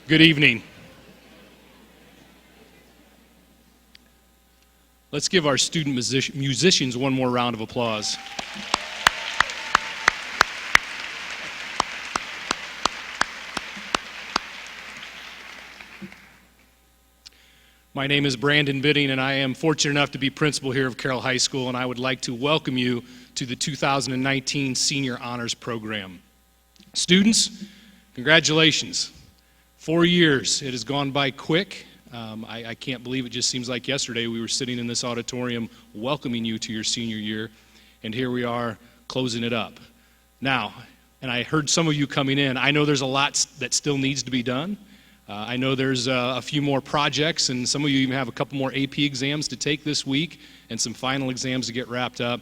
Good evening. Let's give our student musicians one more round of applause. My name is Brandon Bidding, and I am fortunate enough to be principal here of Carroll High School, and I would like to welcome you to the 2019 Senior Honors Program. Students, congratulations. 4 years. It has gone by quick. I can't believe it just seems like yesterday we were sitting in this auditorium welcoming you to your senior year, and here we are closing it up. Now, and I heard some of you coming in, I know there's a lot that still needs to be done. I know there's a few more projects, and some of you even have a couple more AP exams to take this week and some final exams to get wrapped up.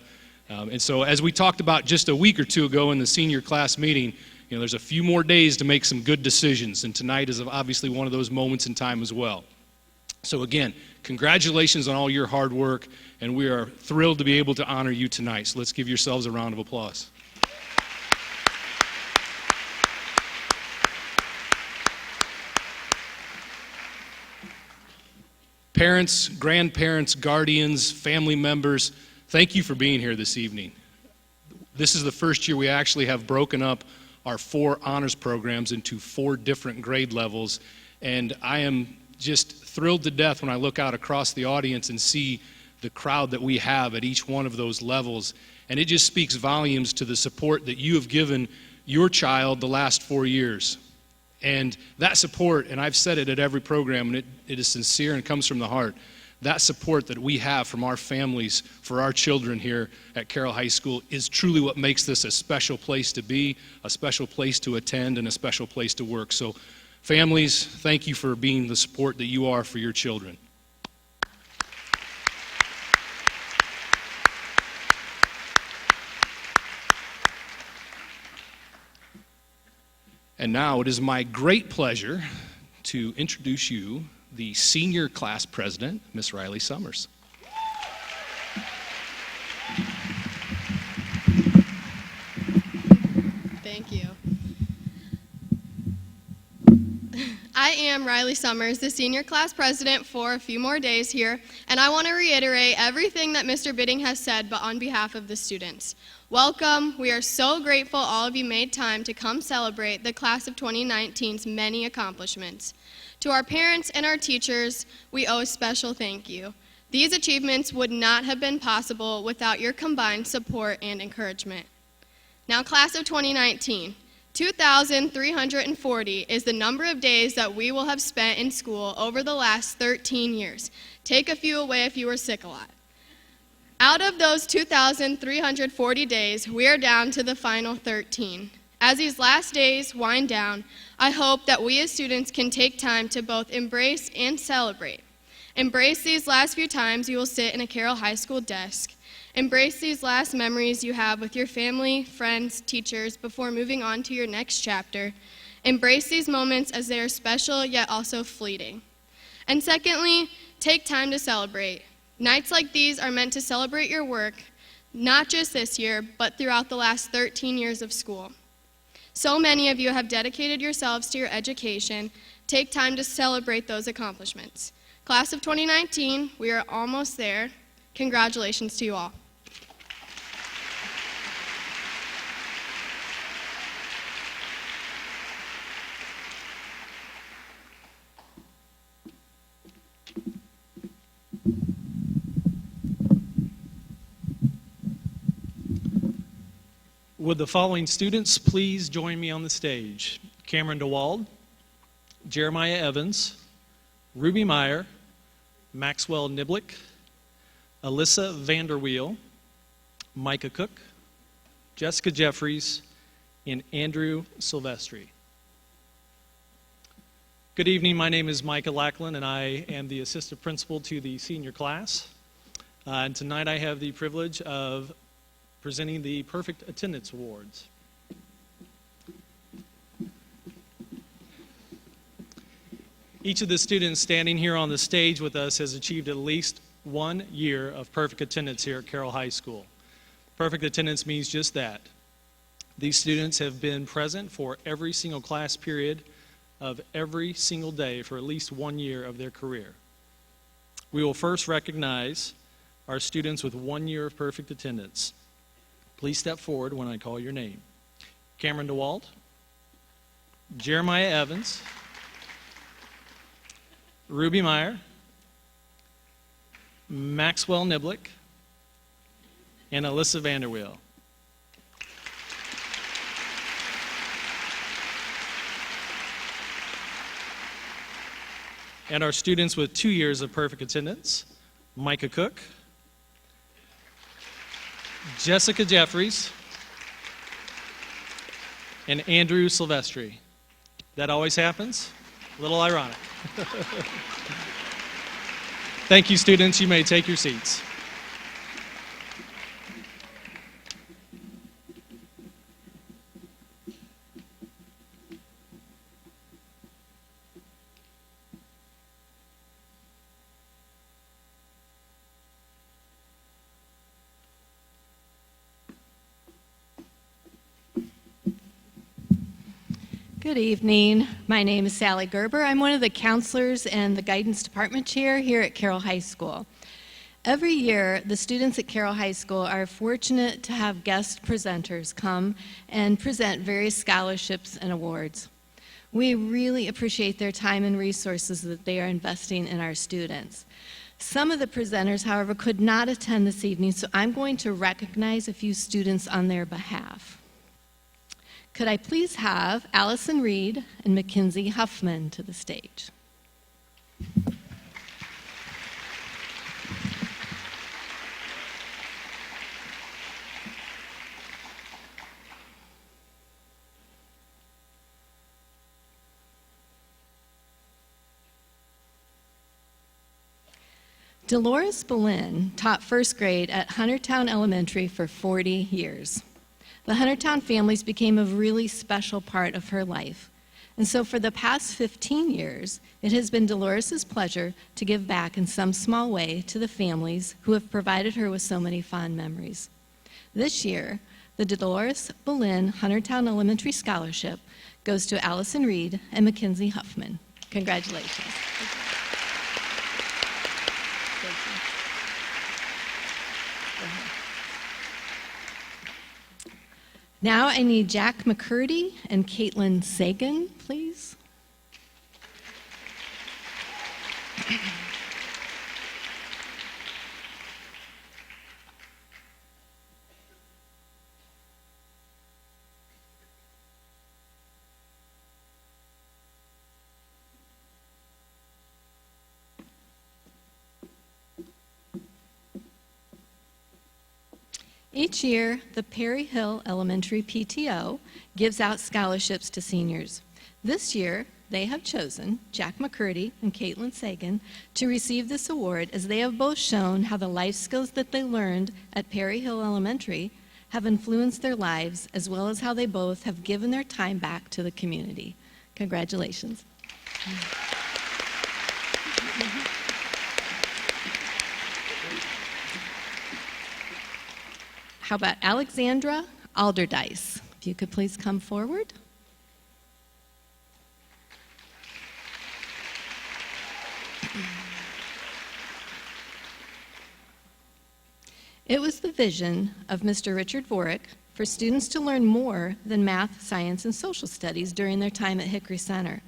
And so as we talked about just a week or two ago in the senior class meeting, there's a few more days to make some good decisions, and tonight is obviously one of those moments in time as well. So again, congratulations on all your hard work, and we are thrilled to be able to honor you tonight. So let's give yourselves a round of applause. Parents, grandparents, guardians, family members, thank you for being here this evening. This is the first year we actually have broken up our 4 honors programs into 4 different grade levels, and I am just thrilled to death when I look out across the audience and see the crowd that we have at each one of those levels, and it just speaks volumes to the support that you have given your child the last 4 years. And that support, and I've said it at every program, and it is sincere and comes from the heart, that support that we have from our families for our children here at Carroll High School is truly what makes this a special place to be, a special place to attend, and a special place to work. So families, thank you for being the support that you are for your children. And now it is my great pleasure to introduce you the senior class president, Miss Riley Summers. Thank you. I am Riley Summers, the senior class president for a few more days here, and I want to reiterate everything that Mr. Bidding has said, but on behalf of the students. Welcome. We are so grateful all of you made time to come celebrate the class of 2019's many accomplishments. To our parents and our teachers, we owe a special thank you. These achievements would not have been possible without your combined support and encouragement. Now, class of 2019, 2,340 is the number of days that we will have spent in school over the last 13 years. Take a few away if you were sick a lot. Out of those 2,340 days, we are down to the final 13. As these last days wind down, I hope that we as students can take time to both embrace and celebrate. Embrace these last few times you will sit in a Carroll High School desk. Embrace these last memories you have with your family, friends, teachers before moving on to your next chapter. Embrace these moments as they are special yet also fleeting. And secondly, take time to celebrate. Nights like these are meant to celebrate your work, not just this year, but throughout the last 13 years of school. So many of you have dedicated yourselves to your education. Take time to celebrate those accomplishments. Class of 2019, we are almost there. Congratulations to you all. Would the following students please join me on the stage? Cameron DeWald, Jeremiah Evans, Ruby Meyer, Maxwell Niblick, Alyssa Vanderweel, Micah Cook, Jessica Jeffries, and Andrew Silvestri. Good evening, my name is Micah Lackland, and I am the assistant principal to the senior class. And tonight I have the privilege of presenting the Perfect Attendance Awards. Each of the students standing here on the stage with us has achieved at least 1 year of perfect attendance here at Carroll High School. Perfect attendance means just that. These students have been present for every single class period of every single day for at least 1 year of their career. We will first recognize our students with 1 year of perfect attendance. Please step forward when I call your name. Cameron DeWald, Jeremiah Evans, Ruby Meyer, Maxwell Niblick, and Alyssa Vanderweel. And our students with 2 years of perfect attendance, Micah Cook, Jessica Jeffries, and Andrew Silvestri. That always happens? A little ironic. Thank you, students. You may take your seats. Good evening. My name is Sally Gerber. I'm one of the counselors and the guidance department chair here at Carroll High School. Every year, the students at Carroll High School are fortunate to have guest presenters come and present various scholarships and awards. We really appreciate their time and resources that they are investing in our students. Some of the presenters, however, could not attend this evening, so I'm going to recognize a few students on their behalf. Could I please have Allison Reed and Mackenzie Huffman to the stage? Dolores Boleyn taught first grade at Huntertown Elementary for 40 years. The Huntertown families became a really special part of her life. And so for the past 15 years, it has been Dolores' pleasure to give back in some small way to the families who have provided her with so many fond memories. This year, the Dolores Boleyn Huntertown Elementary Scholarship goes to Allison Reed and Mackenzie Huffman. Congratulations. Now I need Jack McCurdy and Caitlin Sagan, please. Each year, the Perry Hill Elementary PTO gives out scholarships to seniors. This year, they have chosen Jack McCurdy and Caitlin Sagan to receive this award, as they have both shown how the life skills that they learned at Perry Hill Elementary have influenced their lives, as well as how they both have given their time back to the community. Congratulations. How about Alexandra Alderdice? If you could please come forward. It was the vision of Mr. Richard Vorick for students to learn more than math, science, and social studies during their time at Hickory Center.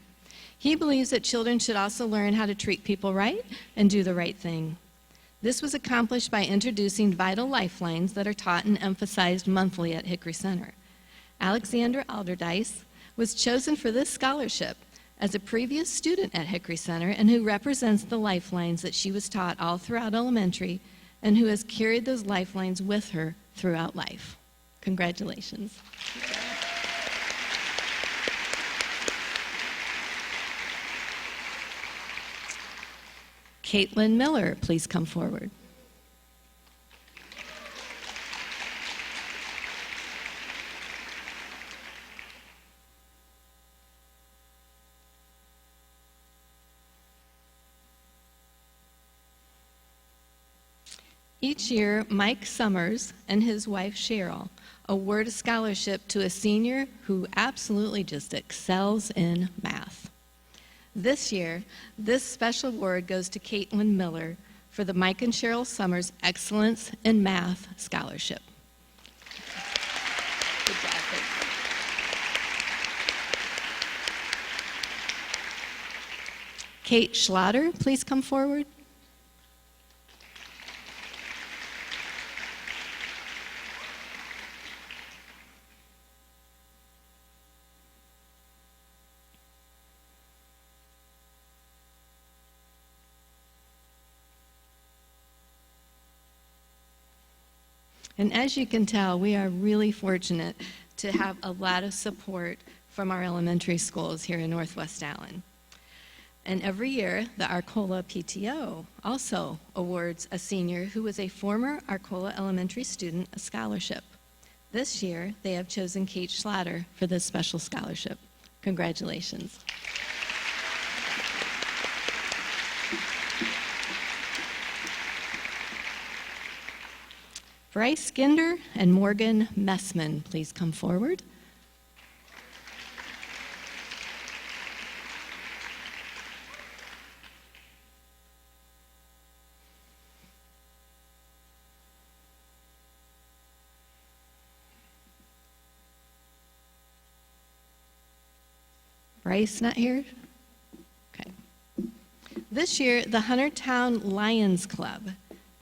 He believes that children should also learn how to treat people right and do the right thing. This was accomplished by introducing vital lifelines that are taught and emphasized monthly at Hickory Center. Alexandra Alderdice was chosen for this scholarship as a previous student at Hickory Center and who represents the lifelines that she was taught all throughout elementary and who has carried those lifelines with her throughout life. Congratulations. Caitlin Miller, please come forward. Each year, Mike Summers and his wife Cheryl award a scholarship to a senior who absolutely just excels in math. This year, this special award goes to Caitlin Miller for the Mike and Cheryl Summers Excellence in Math Scholarship. Good job, Caitlin. Kate Schlatter, please come forward. And as you can tell, we are really fortunate to have a lot of support from our elementary schools here in Northwest Allen. And every year, the Arcola PTO also awards a senior who was a former Arcola elementary student a scholarship. This year, they have chosen Kate Schlatter for this special scholarship. Congratulations. Bryce Ginder and Morgan Messman, please come forward. Bryce not here? Okay. This year, the Huntertown Lions Club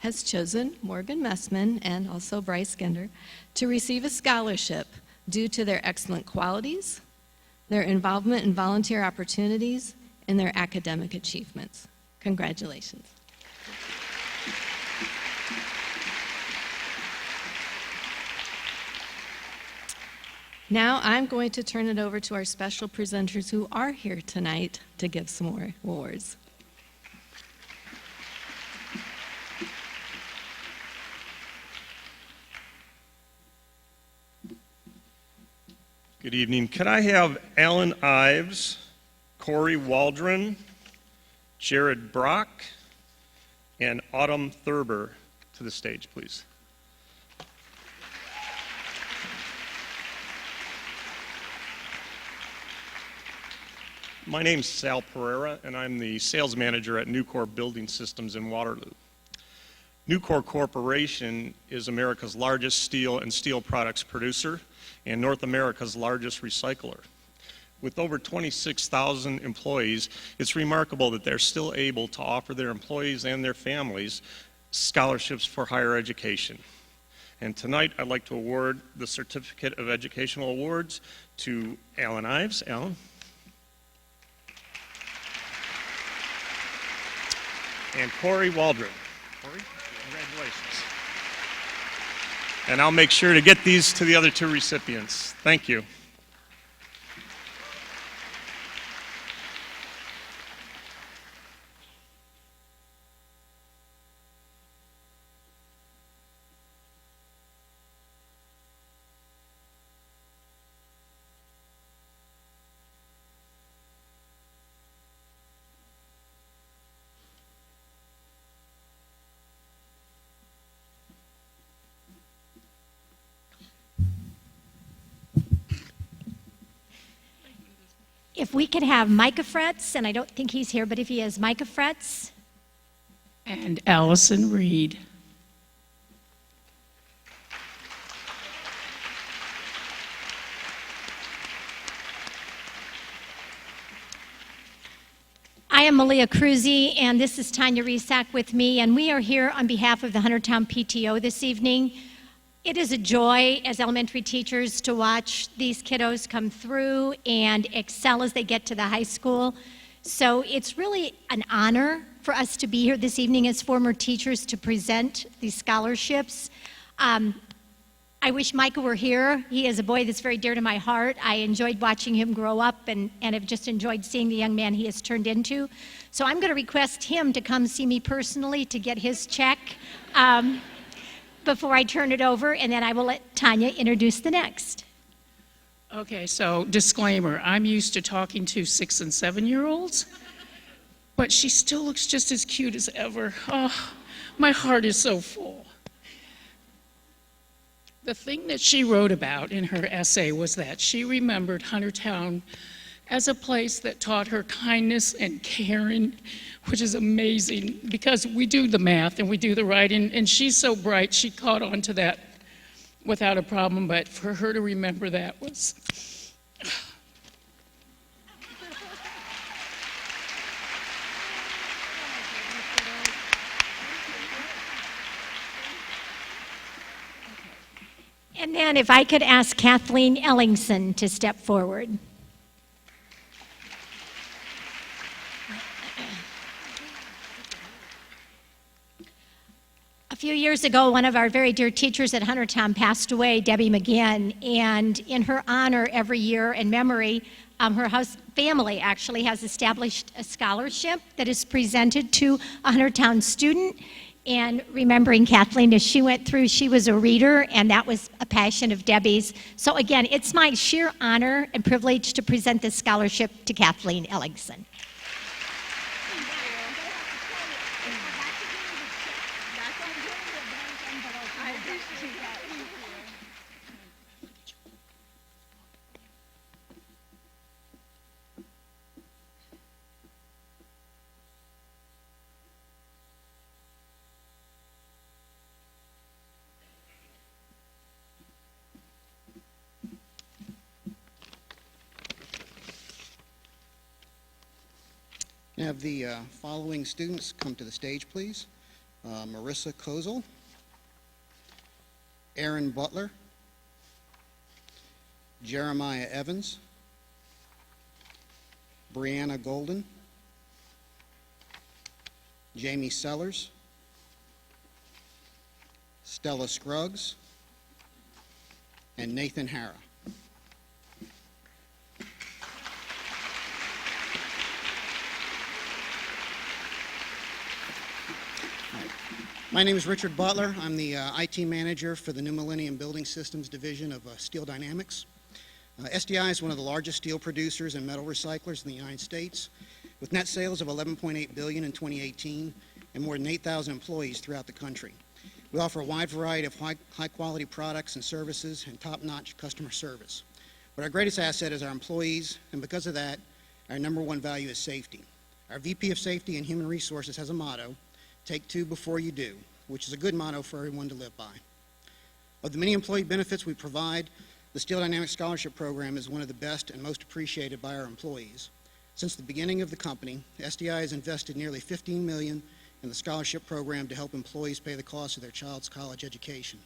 has chosen Morgan Messman and also Bryce Ginder to receive a scholarship due to their excellent qualities, their involvement in volunteer opportunities, and their academic achievements. Congratulations. Now I'm going to turn it over to our special presenters who are here tonight to give some more awards. Good evening. Could I have Alan Ives, Corey Waldron, Jared Brock, and Autumn Thurber to the stage, please? My name's Sal Pereira, and I'm the sales manager at Nucor Building Systems in Waterloo. Nucor Corporation is America's largest steel and steel products producer and North America's largest recycler. With over 26,000 employees, it's remarkable that they're still able to offer their employees and their families scholarships for higher education. And tonight, I'd like to award the Certificate of Educational Awards to Alan Ives. Alan. And Corey Waldron. Corey, congratulations. And I'll make sure to get these to the other two recipients. Thank you. If we could have Micah Fretz, and I don't think he's here, but if he is, Micah Fretz. And Allison Reed. I am Malia Cruzy, and this is Tanya Resack with me, and we are here on behalf of the Huntertown PTO this evening. It is a joy as elementary teachers to watch these kiddos come through and excel as they get to the high school. So it's really an honor for us to be here this evening as former teachers to present these scholarships. I wish Micah were here. He is a boy that's very dear to my heart. I enjoyed watching him grow up and have just enjoyed seeing the young man he has turned into. So I'm going to request him to come see me personally to get his check. Before I turn it over, and then I will let Tanya introduce the next. Okay, so disclaimer, I'm used to talking to 6- and 7-year-olds, but she still looks just as cute as ever. Oh, my heart is so full. The thing that she wrote about in her essay was that she remembered Huntertown as a place that taught her kindness and caring, which is amazing because we do the math and we do the writing, and she's so bright, she caught on to that without a problem, but for her to remember that was... And then if I could ask Kathleen Ellingson to step forward. A few years ago, one of our very dear teachers at Huntertown passed away, Debbie McGinn, and in her honor every year in memory, her family actually has established a scholarship that is presented to a Huntertown student. And remembering Kathleen, as she went through, she was a reader, and that was a passion of Debbie's. So again, it's my sheer honor and privilege to present this scholarship to Kathleen Ellingson. Have the following students come to the stage, please. Marissa Kozel, Aaron Butler, Jeremiah Evans, Brianna Golden, Jamie Sellers, Stella Scruggs, and Nathan Hara. My name is Richard Butler. I'm the IT manager for the New Millennium Building Systems Division of Steel Dynamics. SDI is one of the largest steel producers and metal recyclers in the United States, with net sales of $11.8 billion in 2018 and more than 8,000 employees throughout the country. We offer a wide variety of high-quality products and services and top-notch customer service. But our greatest asset is our employees, and because of that, our number one value is safety. Our VP of Safety and Human Resources has a motto, "Take two before you do," which is a good motto for everyone to live by. Of the many employee benefits we provide, the Steel Dynamics Scholarship Program is one of the best and most appreciated by our employees. Since the beginning of the company, SDI has invested nearly $15 million in the scholarship program to help employees pay the cost of their child's college education.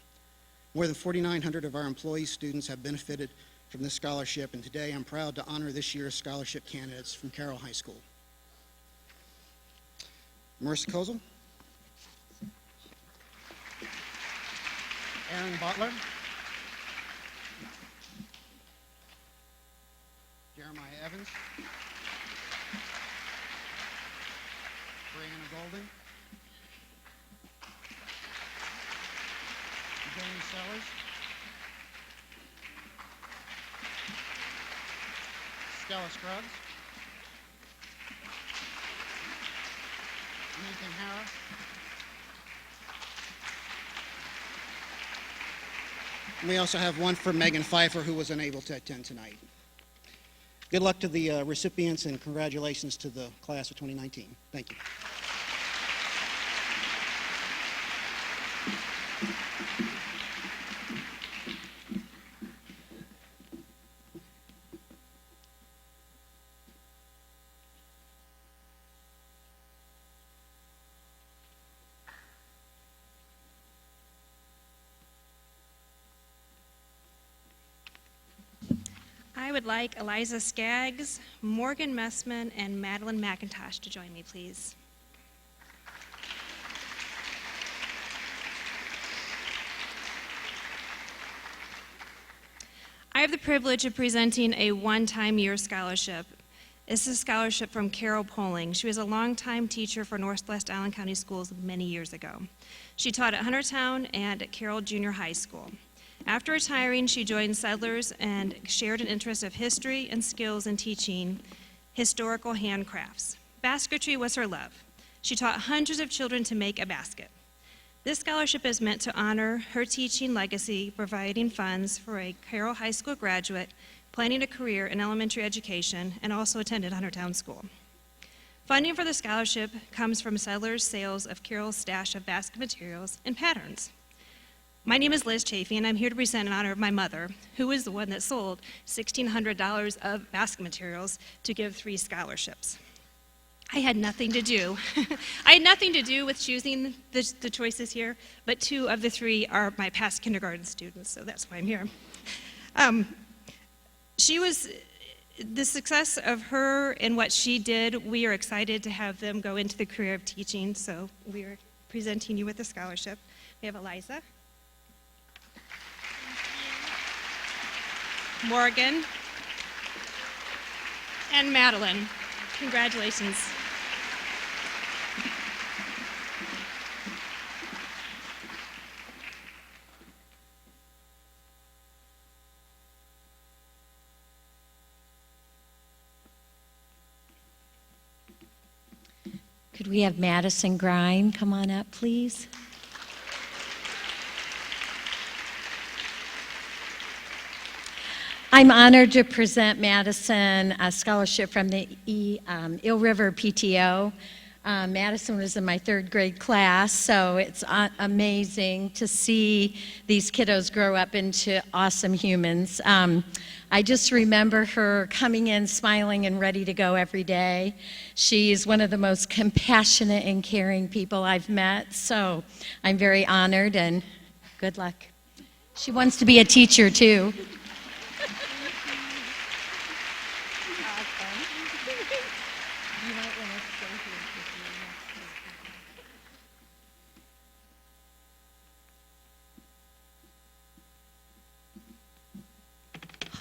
More than 4,900 of our employee students have benefited from this scholarship, and today I'm proud to honor this year's scholarship candidates from Carroll High School. Marissa Kozel, Aaron Butler, Jeremiah Evans, Brianna Golden, Jamie Sellers, Stella Scruggs, Nathan Hara, and we also have one for Megan Pfeiffer, who was unable to attend tonight. Good luck to the recipients, and congratulations to the class of 2019. Thank you. I would like Eliza Skaggs, Morgan Messman, and Madeline McIntosh to join me, please. I have the privilege of presenting a one-time year scholarship. This is a scholarship from Carroll Poling. She was a longtime teacher for Northwest Island County Schools many years ago. She taught at Huntertown and at Carroll Junior High School. After retiring, she joined Settlers and shared an interest of history and skills in teaching historical handcrafts. Basketry was her love. She taught hundreds of children to make a basket. This scholarship is meant to honor her teaching legacy, providing funds for a Carroll High School graduate planning a career in elementary education, and also attended Huntertown School. Funding for the scholarship comes from Settlers' sales of Carroll's stash of basket materials and patterns. My name is Liz Chafee, and I'm here to present in honor of my mother, who is the one that sold $1,600 of basket materials to give 3 scholarships. I had nothing to do. I had nothing to do with choosing the choices here, but 2 of the 3 are my past kindergarten students, so that's why I'm here. The success of her and what she did, we are excited to have them go into the career of teaching, so we are presenting you with a scholarship. We have Eliza, Morgan, and Madeline. Congratulations. Could we have Madison Grime come on up, please? I'm honored to present Madison a scholarship from the Eel River PTO. Madison was in my 3rd grade class, so it's amazing to see these kiddos grow up into awesome humans. I just remember her coming in smiling and ready to go every day. She's one of the most compassionate and caring people I've met, so I'm very honored and good luck. She wants to be a teacher too.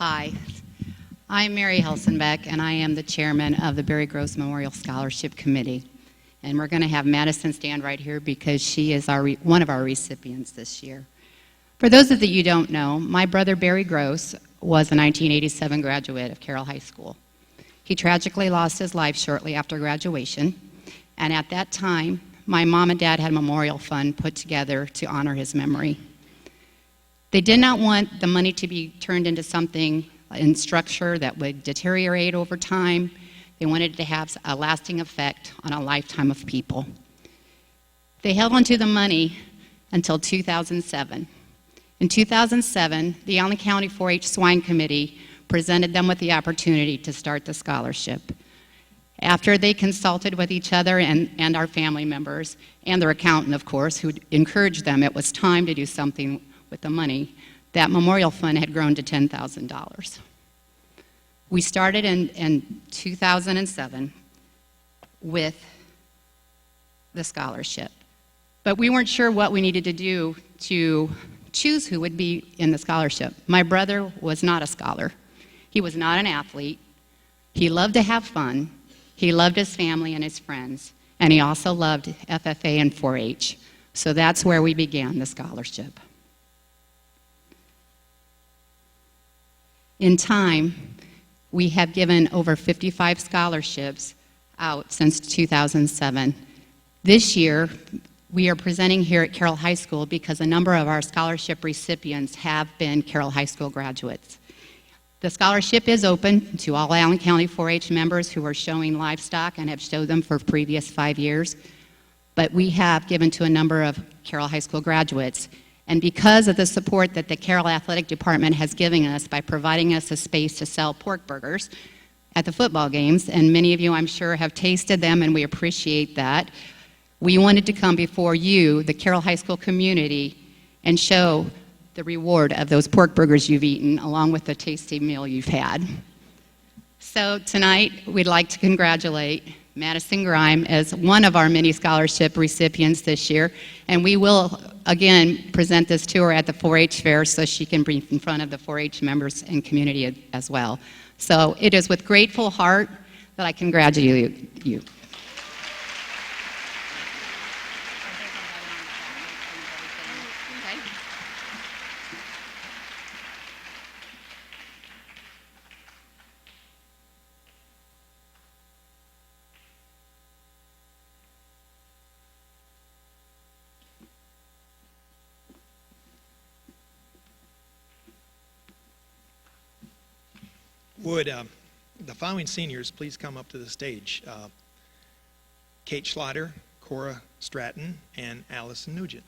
Hi, I'm Mary Helsenbeck, and I am the chairman of the Barry Gross Memorial Scholarship Committee. And we're going to have Madison stand right here because she is one of our recipients this year. For those of you who don't know, my brother Barry Gross was a 1987 graduate of Carroll High School. He tragically lost his life shortly after graduation, and at that time, my mom and dad had a memorial fund put together to honor his memory. They did not want the money to be turned into something in structure that would deteriorate over time. They wanted it to have a lasting effect on a lifetime of people. They held onto the money until 2007. In 2007, the Allen County 4-H Swine Committee presented them with the opportunity to start the scholarship. After they consulted with each other and our family members, and their accountant, of course, who encouraged them, it was time to do something with the money. That memorial fund had grown to $10,000. We started in 2007 with the scholarship, but we weren't sure what we needed to do to choose who would be in the scholarship. My brother was not a scholar. He was not an athlete. He loved to have fun. He loved his family and his friends, and he also loved FFA and 4-H. So that's where we began the scholarship. In time, we have given over 55 scholarships out since 2007. This year, we are presenting here at Carroll High School because a number of our scholarship recipients have been Carroll High School graduates. The scholarship is open to all Allen County 4-H members who are showing livestock and have showed them for previous 5 years, but we have given to a number of Carroll High School graduates. And because of the support that the Carroll Athletic Department has given us by providing us a space to sell pork burgers at the football games, and many of you, I'm sure, have tasted them, and we appreciate that, we wanted to come before you, the Carroll High School community, and show the reward of those pork burgers you've eaten, along with the tasty meal you've had. So tonight, we'd like to congratulate Madison Grime as one of our many scholarship recipients this year, and we will again present this to her at the 4-H fair so she can be in front of the 4-H members and community as well. So it is with grateful heart that I congratulate you. Would the following seniors please come up to the stage? Kate Schlatter, Cora Stratton, and Allison Nugent.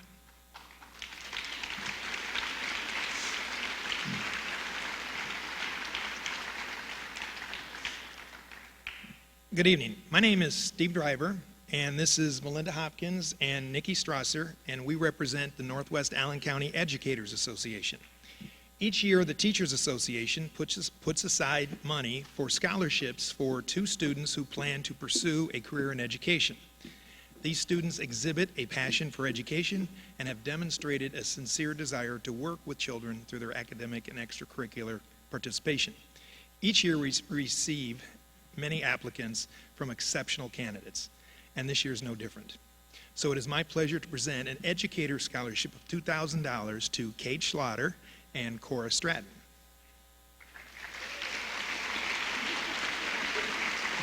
Good evening. My name is Steve Driver, and this is Melinda Hopkins and Nikki Strasser, and we represent the Northwest Allen County Educators Association. Each year, the Teachers Association puts aside money for scholarships for 2 students who plan to pursue a career in education. These students exhibit a passion for education and have demonstrated a sincere desire to work with children through their academic and extracurricular participation. Each year, we receive many applicants from exceptional candidates, and this year is no different. So it is my pleasure to present an educator scholarship of $2,000 to Kate Schlatter and Cora Stratton.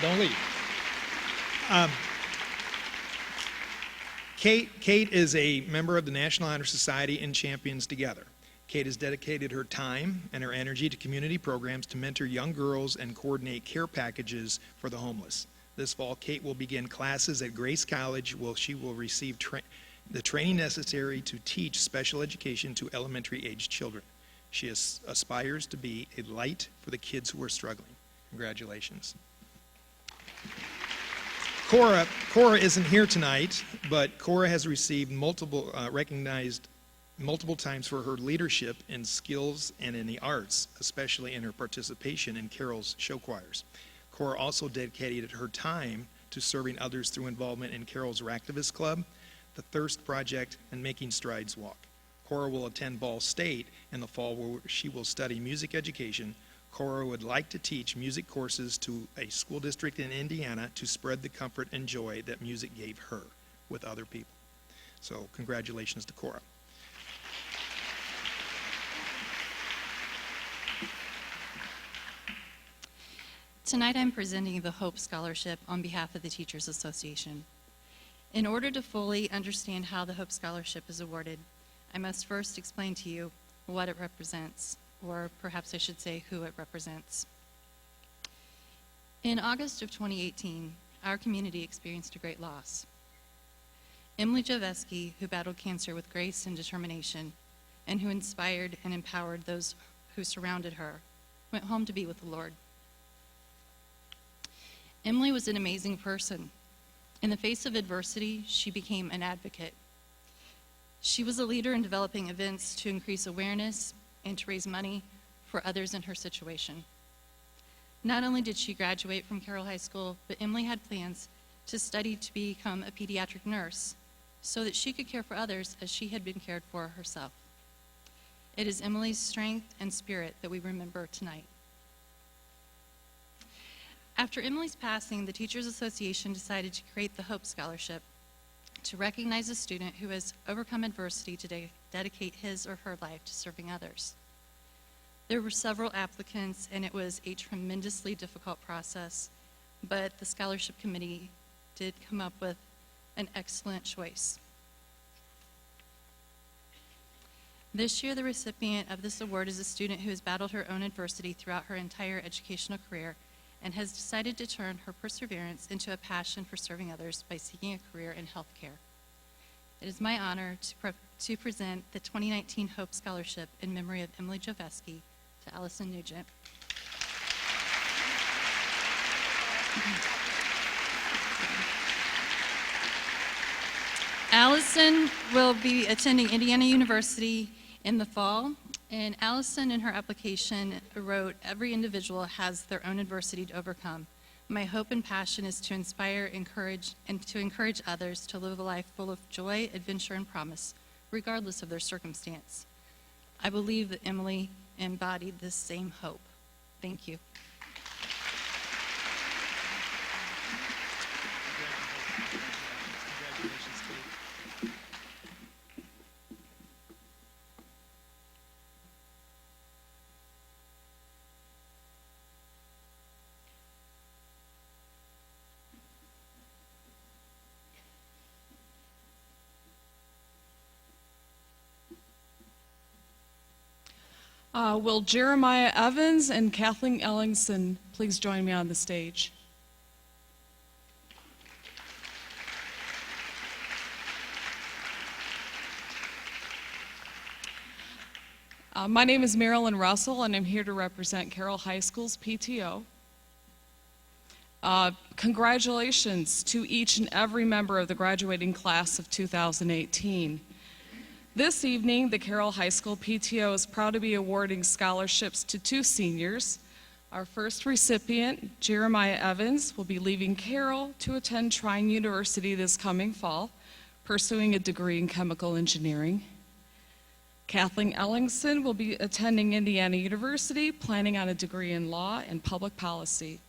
Don't leave. Kate is a member of the National Honor Society and Champions Together. Kate has dedicated her time and her energy to community programs to mentor young girls and coordinate care packages for the homeless. This fall, Kate will begin classes at Grace College where she will receive the training necessary to teach special education to elementary-aged children. She aspires to be a light for the kids who are struggling. Congratulations. Cora isn't here tonight, but Cora has received recognized multiple times for her leadership in skills and in the arts, especially in her participation in Carroll's show choirs. Cora also dedicated her time to serving others through involvement in Carroll's Ractivist Club, the Thirst Project, and Making Strides Walk. Cora will attend Ball State in the fall where she will study music education. Cora would like to teach music courses to a school district in Indiana to spread the comfort and joy that music gave her with other people. So congratulations to Cora. Tonight I'm presenting the Hope Scholarship on behalf of the Teachers Association. In order to fully understand how the Hope Scholarship is awarded, I must first explain to you what it represents, or perhaps I should say who it represents. In August of 2018, our community experienced a great loss. Emily Joveski, who battled cancer with grace and determination, and who inspired and empowered those who surrounded her, went home to be with the Lord. Emily was an amazing person. In the face of adversity, she became an advocate. She was a leader in developing events to increase awareness and to raise money for others in her situation. Not only did she graduate from Carroll High School, but Emily had plans to study to become a pediatric nurse so that she could care for others as she had been cared for herself. It is Emily's strength and spirit that we remember tonight. After Emily's passing, the Teachers Association decided to create the Hope Scholarship to recognize a student who has overcome adversity to dedicate his or her life to serving others. There were several applicants, and it was a tremendously difficult process, but the scholarship committee did come up with an excellent choice. This year, the recipient of this award is a student who has battled her own adversity throughout her entire educational career and has decided to turn her perseverance into a passion for serving others by seeking a career in healthcare. It is my honor to present the 2019 Hope Scholarship in memory of Emily Joveski to Allison Nugent. Allison will be attending Indiana University in the fall. And Allison, in her application, wrote, "Every individual has their own adversity to overcome. My hope and passion is to inspire, encourage, and to encourage others to live a life full of joy, adventure, and promise, regardless of their circumstance." I believe that Emily embodied this same hope. Thank you. Will Jeremiah Evans and Kathleen Ellingson please join me on the stage? My name is Marilyn Russell, and I'm here to represent Carroll High School's PTO. Congratulations to each and every member of the graduating class of 2018. This evening, the Carroll High School PTO is proud to be awarding scholarships to 2 seniors. Our first recipient, Jeremiah Evans, will be leaving Carroll to attend Trine University this coming fall, pursuing a degree in chemical engineering. Kathleen Ellingson will be attending Indiana University, planning on a degree in law and public policy.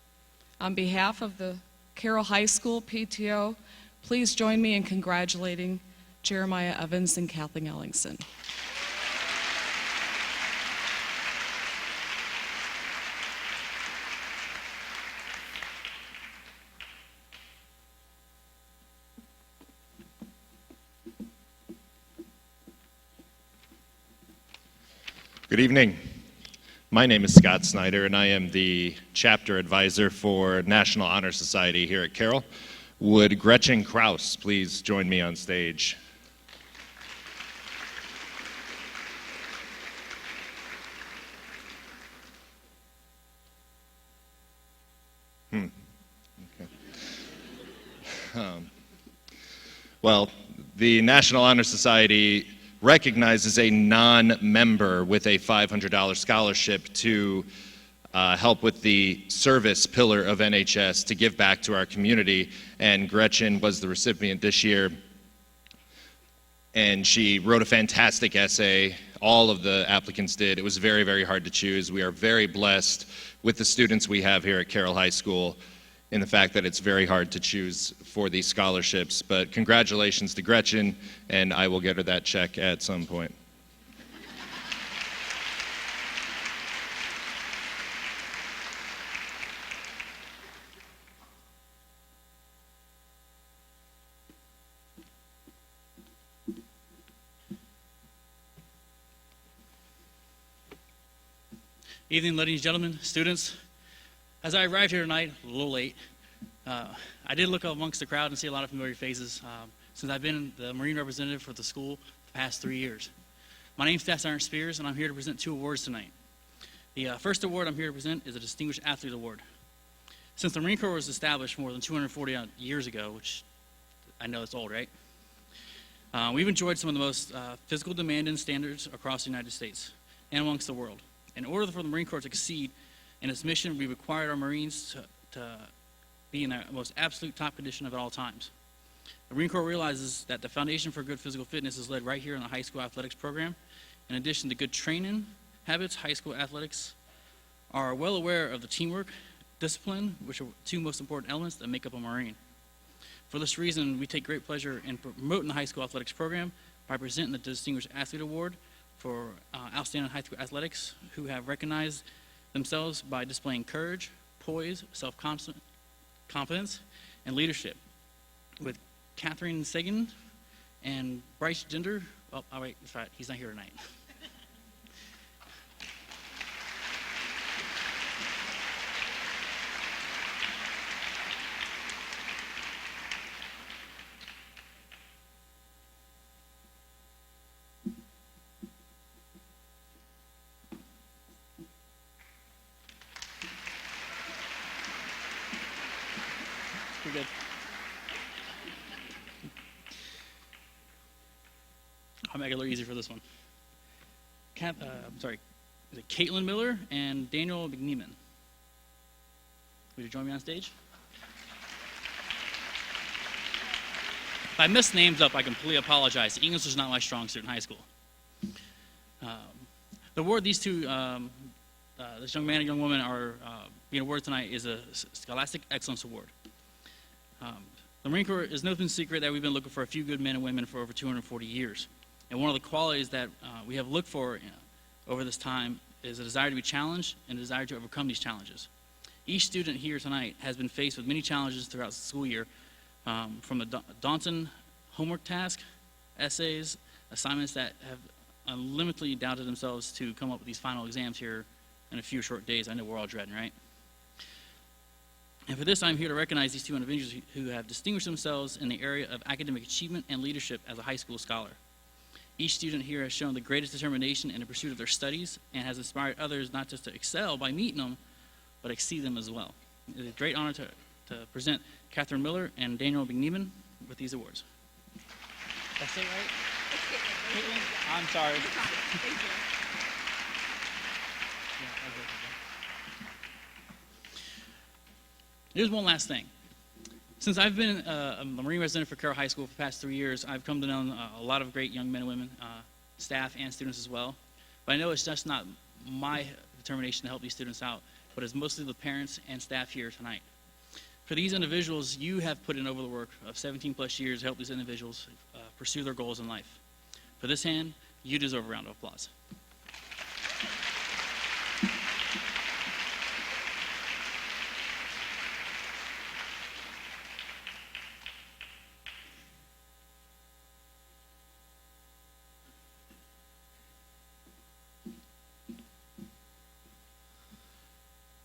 On behalf of the Carroll High School PTO, please join me in congratulating Jeremiah Evans and Kathleen Ellingson. Good evening. My name is Scott Snyder, and I am the chapter advisor for National Honor Society here at Carroll. Would Gretchen Kraus please join me on stage? Okay. Well, the National Honor Society recognizes a non-member with a $500 scholarship to help with the service pillar of NHS to give back to our community. And Gretchen was the recipient this year. And she wrote a fantastic essay. All of the applicants did. It was very, very hard to choose. We are very blessed with the students we have here at Carroll High School in the fact that it's very hard to choose for these scholarships. But congratulations to Gretchen, and I will get her that check at some point. Evening, ladies and gentlemen, students. As I arrived here tonight, a little late, I did look amongst the crowd and see a lot of familiar faces since I've been the Marine representative for the school the past 3 years. My name is Staff Sergeant Spears, and I'm here to present 2 awards tonight. The first award I'm here to present is a Distinguished Athlete Award. Since the Marine Corps was established more than 240 years ago, which I know it's old, right? We've enjoyed some of the most physical demanding standards across the United States and amongst the world. In order for the Marine Corps to succeed in its mission, we required our Marines to be in the most absolute top condition of at all times. The Marine Corps realizes that the foundation for good physical fitness is led right here in the high school athletics program. In addition to good training habits, high school athletics are well aware of the teamwork, discipline, which are 2 most important elements that make up a Marine. For this reason, we take great pleasure in promoting the high school athletics program by presenting the Distinguished Athlete Award for outstanding high school athletics who have recognized themselves by displaying courage, poise, self-confidence, and leadership. With Catherine Sagan and Bryce Gender, oh wait, he's not here tonight. You're good. I'll make it a little easier for this one. Is it Caitlin Miller and Daniel McNeeman? Would you join me on stage? If I mess names up, I completely apologize. English is not my strong suit in high school. The award these two, this young man and young woman are being awarded tonight is a Scholastic Excellence Award. The Marine Corps is no secret that we've been looking for a few good men and women for over 240 years. And one of the qualities that we have looked for over this time is a desire to be challenged and a desire to overcome these challenges. Each student here tonight has been faced with many challenges throughout the school year, from the daunting homework task, essays, assignments that have unlimitedly doubted themselves to come up with these final exams here in a few short days. I know we're all dreading, right? And for this, I'm here to recognize these two individuals who have distinguished themselves in the area of academic achievement and leadership as a high school scholar. Each student here has shown the greatest determination in the pursuit of their studies and has inspired others not just to excel by meeting them, but exceed them as well. It is a great honor to present Catherine Miller and Daniel McNeiman with these awards. That's it, right? Caitlin? I'm sorry. Thank you. Here's one last thing. Since I've been a Marine resident for Carroll High School for the past 3 years, I've come to know a lot of great young men and women, staff and students as well. But I know it's just not my determination to help these students out, but it's mostly the parents and staff here tonight. For these individuals, you have put in over the work of 17 plus years to help these individuals pursue their goals in life. For this hand, you deserve a round of applause.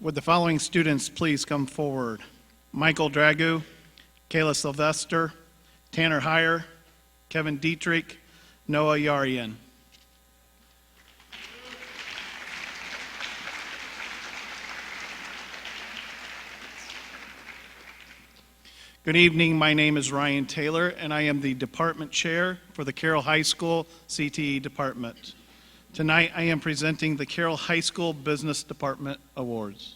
Would the following students please come forward? Michael Dragu, Kayla Sylvester, Tanner Heyer, Kevin Dietrich, Noah Yarian. Good evening, my name is Ryan Taylor, and I am the Department Chair for the Carroll High School CTE Department. Tonight, I am presenting the Carroll High School Business Department Awards.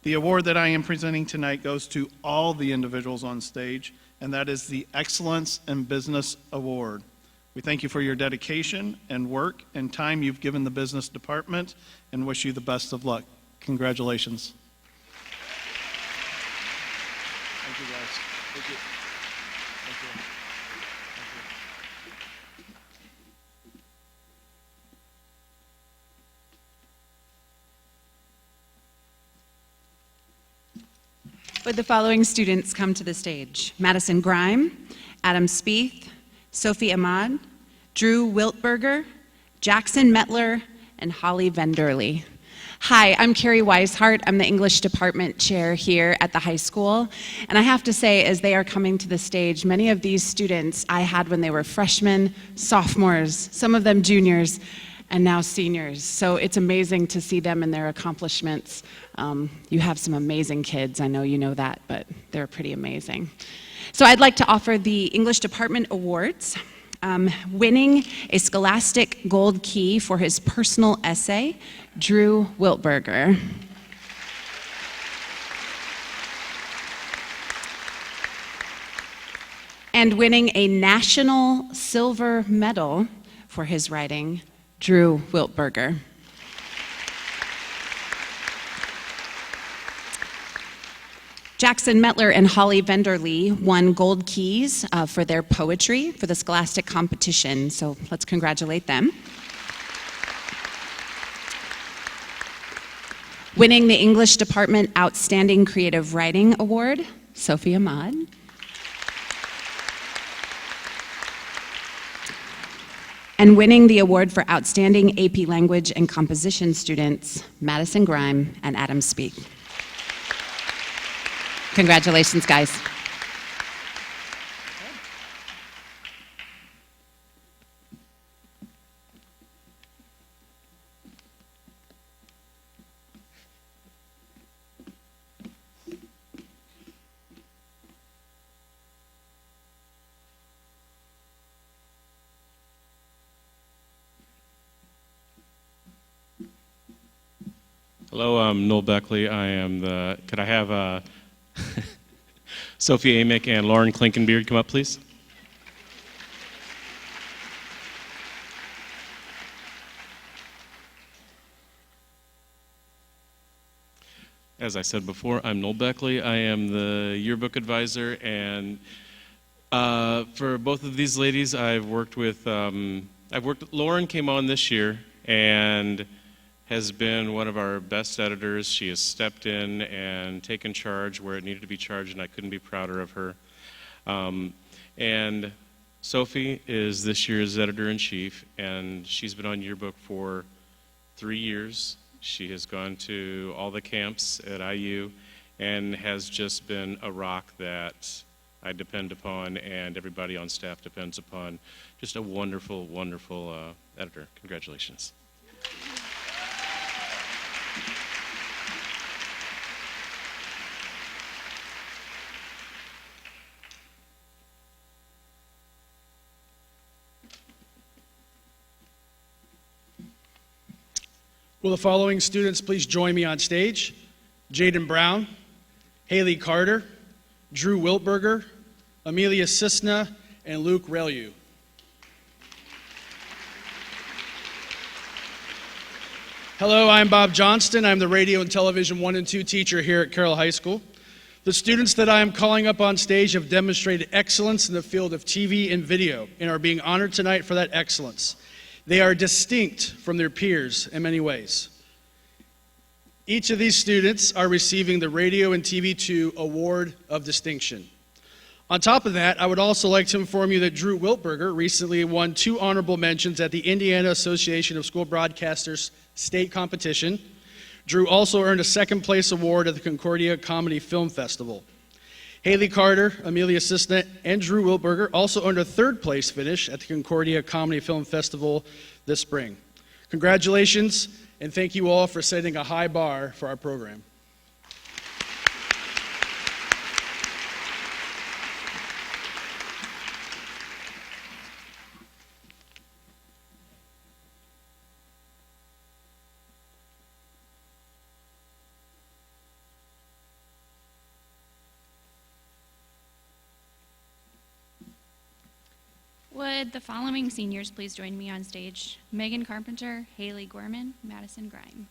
The award that I am presenting tonight goes to all the individuals on stage, and that is the Excellence in Business Award. We thank you for your dedication and work and time you've given the business department and wish you the best of luck. Congratulations. Thank you, guys. Thank you. Thank you. Would the following students come to the stage? Madison Grime, Adam Spieth, Sophie Ahmad, Drew Wiltberger, Jackson Metler, and Holly Venderly. Hi, I'm Carrie Weishart. I'm the English department chair here at the high school. And I have to say, as they are coming to the stage, many of these students I had when they were freshmen, sophomores, some of them juniors, and now seniors. So it's amazing to see them and their accomplishments. You have some amazing kids. I know you know that, but they're pretty amazing. So I'd like to offer the English Department Awards. Winning a Scholastic Gold Key for his personal essay, Drew Wiltberger. And winning a National Silver Medal for his writing, Drew Wiltberger. Jackson Metler and Holly Venderly won gold keys for their poetry for the Scholastic competition, so let's congratulate them. Winning the English Department Outstanding Creative Writing Award, Sophie Ahmad. And winning the award for Outstanding AP Language and Composition students, Madison Grime and Adam Spieth. Congratulations, guys. Hello, I'm Noel Beckley. I am the, could I have Sophie Amick and Lauren Klinkenbeard come up, please? As I said before, I'm Noel Beckley. I am the yearbook advisor, and for both of these ladies, I've worked with, Lauren came on this year and has been one of our best editors. She has stepped in and taken charge where it needed to be charged, and I couldn't be prouder of her. And Sophie is this year's editor-in-chief, and she's been on yearbook for 3 years. She has gone to all the camps at IU and has just been a rock that I depend upon and everybody on staff depends upon. Just a wonderful, wonderful editor. Congratulations. Will the following students please join me on stage? Jaden Brown, Haley Carter, Drew Wiltberger, Amelia Cisna, and Luke Relu. Hello, I'm Bob Johnston. I'm the Radio and Television 1 and 2 teacher here at Carroll High School. The students that I am calling up on stage have demonstrated excellence in the field of TV and video and are being honored tonight for that excellence. They are distinct from their peers in many ways. Each of these students are receiving the Radio and TV 2 Award of Distinction. On top of that, I would also like to inform you that Drew Wiltberger recently won 2 honorable mentions at the Indiana Association of School Broadcasters state competition. Drew also earned a second-place award at the Concordia Comedy Film Festival. Haley Carter, Amelia Cisna, and Drew Wiltberger also earned a third-place finish at the Concordia Comedy Film Festival this spring. Congratulations, and thank you all for setting a high bar for our program. Would the following seniors please join me on stage? Megan Carpenter, Haley Gorman, Madison Grime.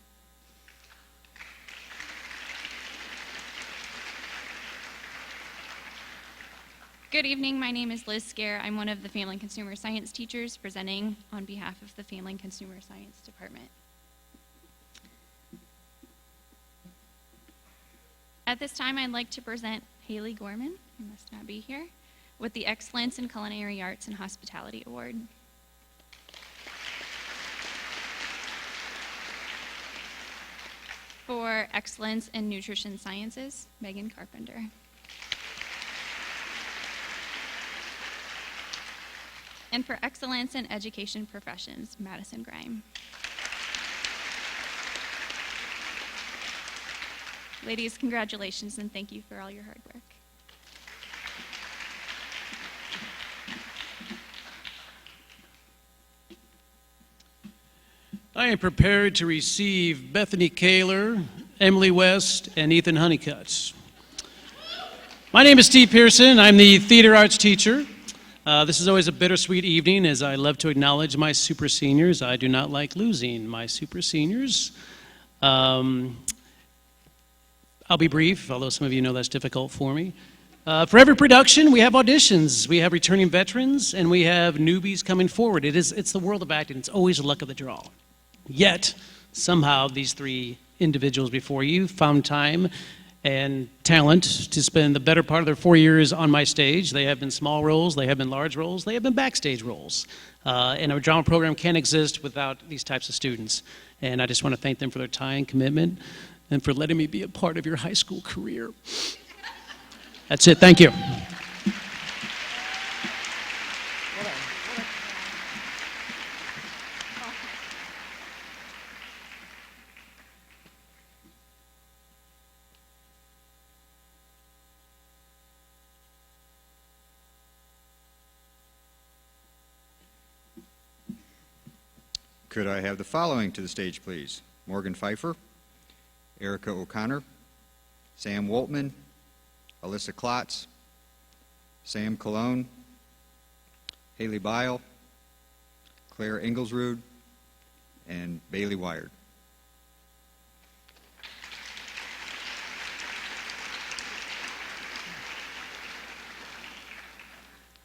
Good evening, my name is Liz Scare. I'm one of the Family and Consumer Science teachers presenting on behalf of the Family and Consumer Science Department. At this time, I'd like to present Haley Gorman, who must not be here, with the Excellence in Culinary Arts and Hospitality Award. For Excellence in Nutrition Sciences, Megan Carpenter. And for Excellence in Education Professions, Madison Grime. Ladies, congratulations and thank you for all your hard work. I am prepared to receive Bethany Kaler, Emily West, and Ethan Honeycutt. My name is Steve Pearson. I'm the theater arts teacher. This is always a bittersweet evening as I love to acknowledge my super seniors. I do not like losing my super seniors. I'll be brief, although some of you know that's difficult for me. For every production, we have auditions. We have returning veterans, and we have newbies coming forward. It's the world of acting. It's always the luck of the draw. Yet, somehow, these 3 individuals before you found time and talent to spend the better part of their 4 years on my stage. They have been small roles, they have been large roles, they have been backstage roles. And our drama program can't exist without these types of students. And I just want to thank them for their time, commitment, and for letting me be a part of your high school career. That's it, thank you. Could I have the following to the stage, please? Morgan Pfeiffer, Erica O'Connor, Sam Woltman, Alyssa Klotz, Sam Cologne, Haley Bile, Claire Engelsrud, and Bailey Wired.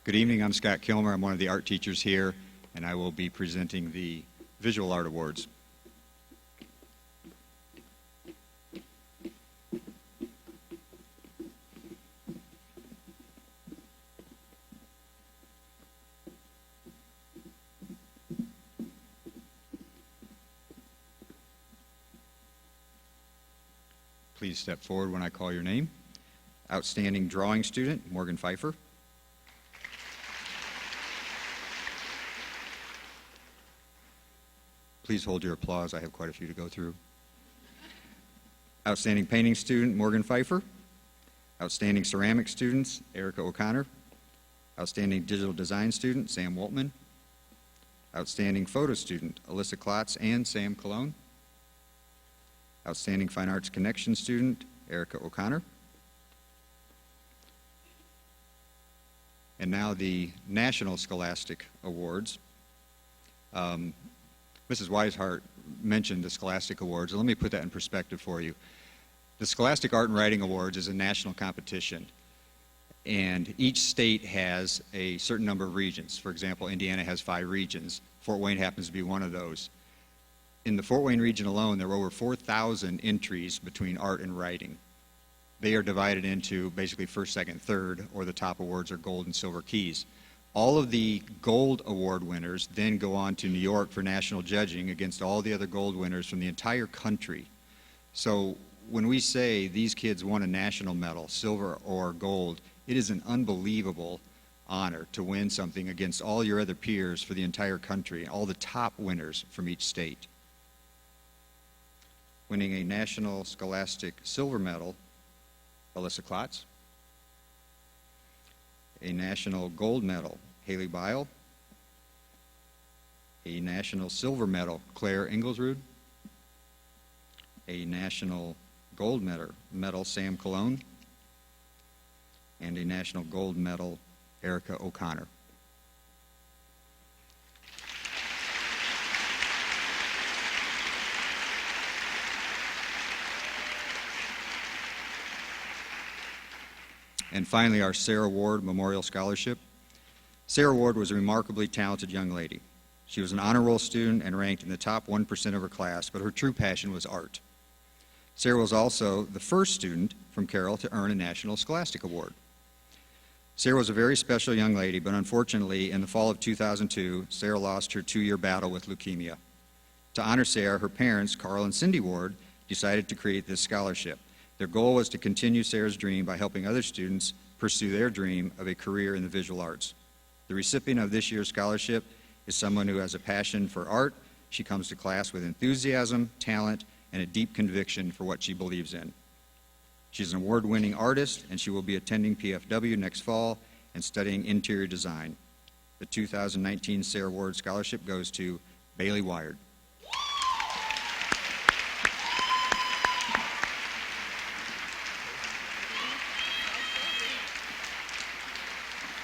Good evening, I'm Scott Kilmer. I'm one of the art teachers here, and I will be presenting the Visual Art Awards. Please step forward when I call your name. Outstanding drawing student, Morgan Pfeiffer. Please hold your applause. I have quite a few to go through. Outstanding painting student, Morgan Pfeiffer. Outstanding ceramic students, Erica O'Connor. Outstanding digital design student, Sam Waltman. Outstanding photo student, Alyssa Klotz and Sam Cologne. Outstanding fine arts connection student, Erica O'Connor. And now the National Scholastic Awards. Mrs. Weishart mentioned the Scholastic Awards, and let me put that in perspective for you. The Scholastic Art and Writing Awards is a national competition, and each state has a certain number of regions. For example, Indiana has 5 regions. Fort Wayne happens to be one of those. In the Fort Wayne region alone, there are over 4,000 entries between art and writing. They are divided into basically first, second, third, or the top awards are gold and silver keys. All of the gold award winners then go on to New York for national judging against all the other gold winners from the entire country. So when we say these kids won a national medal, silver or gold, it is an unbelievable honor to win something against all your other peers for the entire country, all the top winners from each state. Winning a National Scholastic Silver Medal, Alyssa Klotz. A National Gold Medal, Haley Bile. A National Silver Medal, Claire Inglesrud. A National Gold Medal, Sam Cologne. And a National Gold Medal, Erica O'Connor. And finally, our Sarah Ward Memorial Scholarship. Sarah Ward was a remarkably talented young lady. She was an honor roll student and ranked in the top 1% of her class, but her true passion was art. Sarah was also the first student from Carroll to earn a National Scholastic Award. Sarah was a very special young lady, but unfortunately, in the fall of 2002, Sarah lost her 2-year battle with leukemia. To honor Sarah, her parents, Carl and Cindy Ward, decided to create this scholarship. Their goal was to continue Sarah's dream by helping other students pursue their dream of a career in the visual arts. The recipient of this year's scholarship is someone who has a passion for art. She comes to class with enthusiasm, talent, and a deep conviction for what she believes in. She's an award-winning artist, and she will be attending PFW next fall and studying interior design. The 2019 Sarah Ward Scholarship goes to Bailey Wired.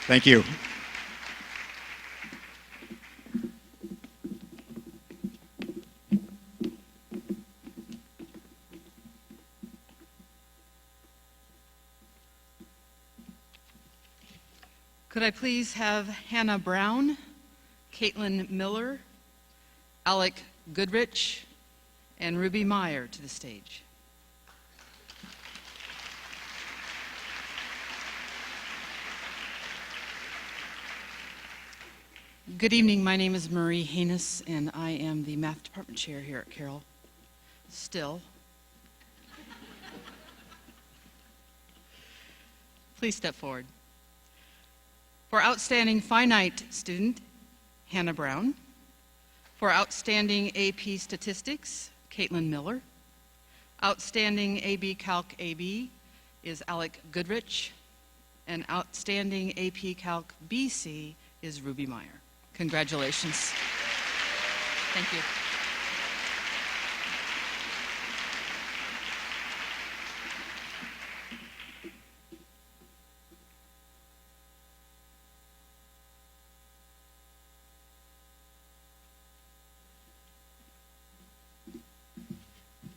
Thank you. Could I please have Hannah Brown, Caitlin Miller, Alec Goodrich, and Ruby Meyer to the stage? Good evening. My name is Marie Haynes, and I am the math department chair here at Carroll. Still. Please step forward. For outstanding finite student, Hannah Brown. For outstanding AP statistics, Caitlin Miller. Outstanding AB Calc AB is Alec Goodrich. And outstanding AP Calc BC is Ruby Meyer. Congratulations. Thank you.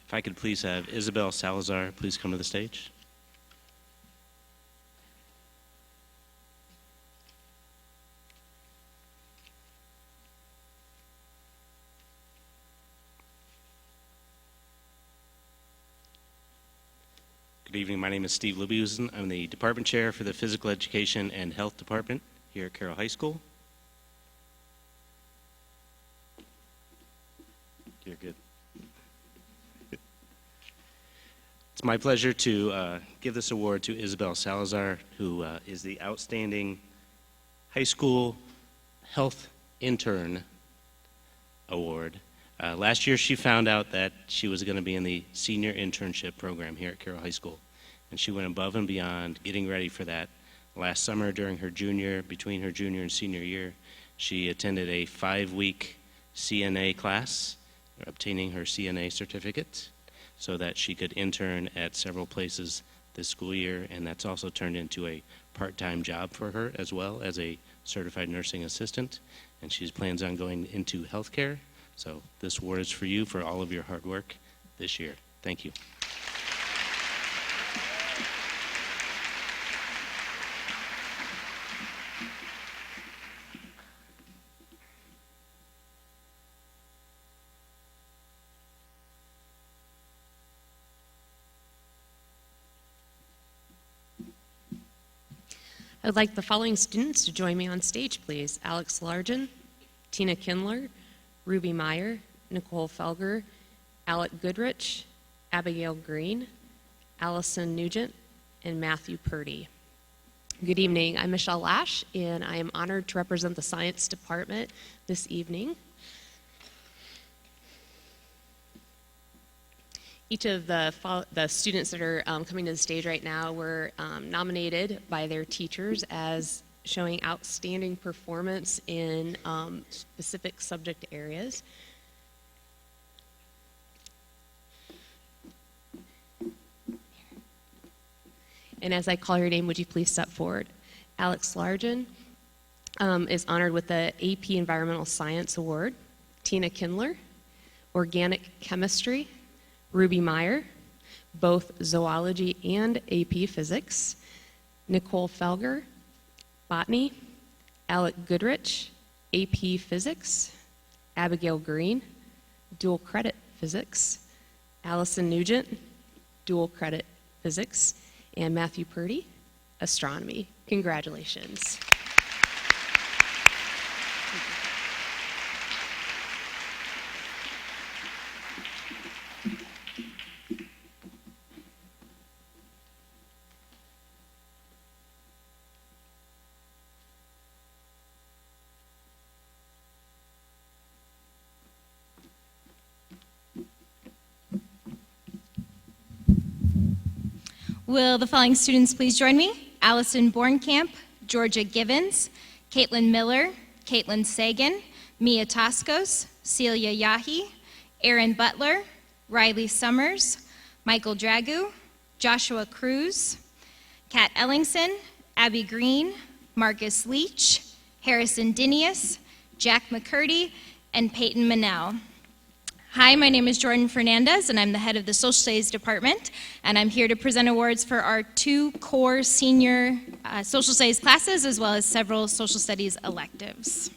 If I could please have Isabel Salazar please come to the stage. Good evening. My name is Steve Libyusen. I'm the department chair for the Physical Education and Health Department here at Carroll High School. You're good. It's It's my pleasure to give this award to Isabel Salazar, who is the Outstanding High School Health Intern Award. Last year she found out that she was going to be in the senior internship program here at Carroll High School, and she went above and beyond getting ready for that. Last summer between her junior and senior year, she attended a 5-week CNA class, obtaining her CNA certificate so that she could intern at several places this school year, and that's also turned into a part-time job for her as well as a certified nursing assistant, and she plans on going into healthcare. So this award is for you for all of your hard work this year. Thank you. I would like the following students to join me on stage, please. Alex Largen, Tina Kindler, Ruby Meyer, Nicole Felger, Alec Goodrich, Abigail Green, Allison Nugent, and Matthew Purdy. Good evening. I'm Michelle Lash, and I am honored to represent the Science Department this evening. Each of the students that are coming to the stage right now were nominated by their teachers as showing outstanding performance in specific subject areas. And as I call your name, would you please step forward? Alex Largen is honored with the AP Environmental Science Award. Tina Kindler, Organic Chemistry. Ruby Meyer, both Zoology and AP Physics. Nicole Felger, Botany. Alec Goodrich, AP Physics. Abigail Green, Dual Credit Physics. Allison Nugent, Dual Credit Physics. And Matthew Purdy, Astronomy. Congratulations. Will the following students please join me? Allison Bornkamp, Georgia Givens, Caitlin Miller, Caitlin Sagan, Mia Toscos, Celia Yahi, Aaron Butler, Riley Summers, Michael Dragu, Joshua Cruz, Kat Ellingson, Abby Green, Marcus Leach, Harrison Dinius, Jack McCurdy, and Peyton Manel. Hi, my name is Jordan Fernandez, and I'm the head of the Social Studies Department, and I'm here to present awards for our 2 core senior Social Studies classes, as well as several Social Studies electives.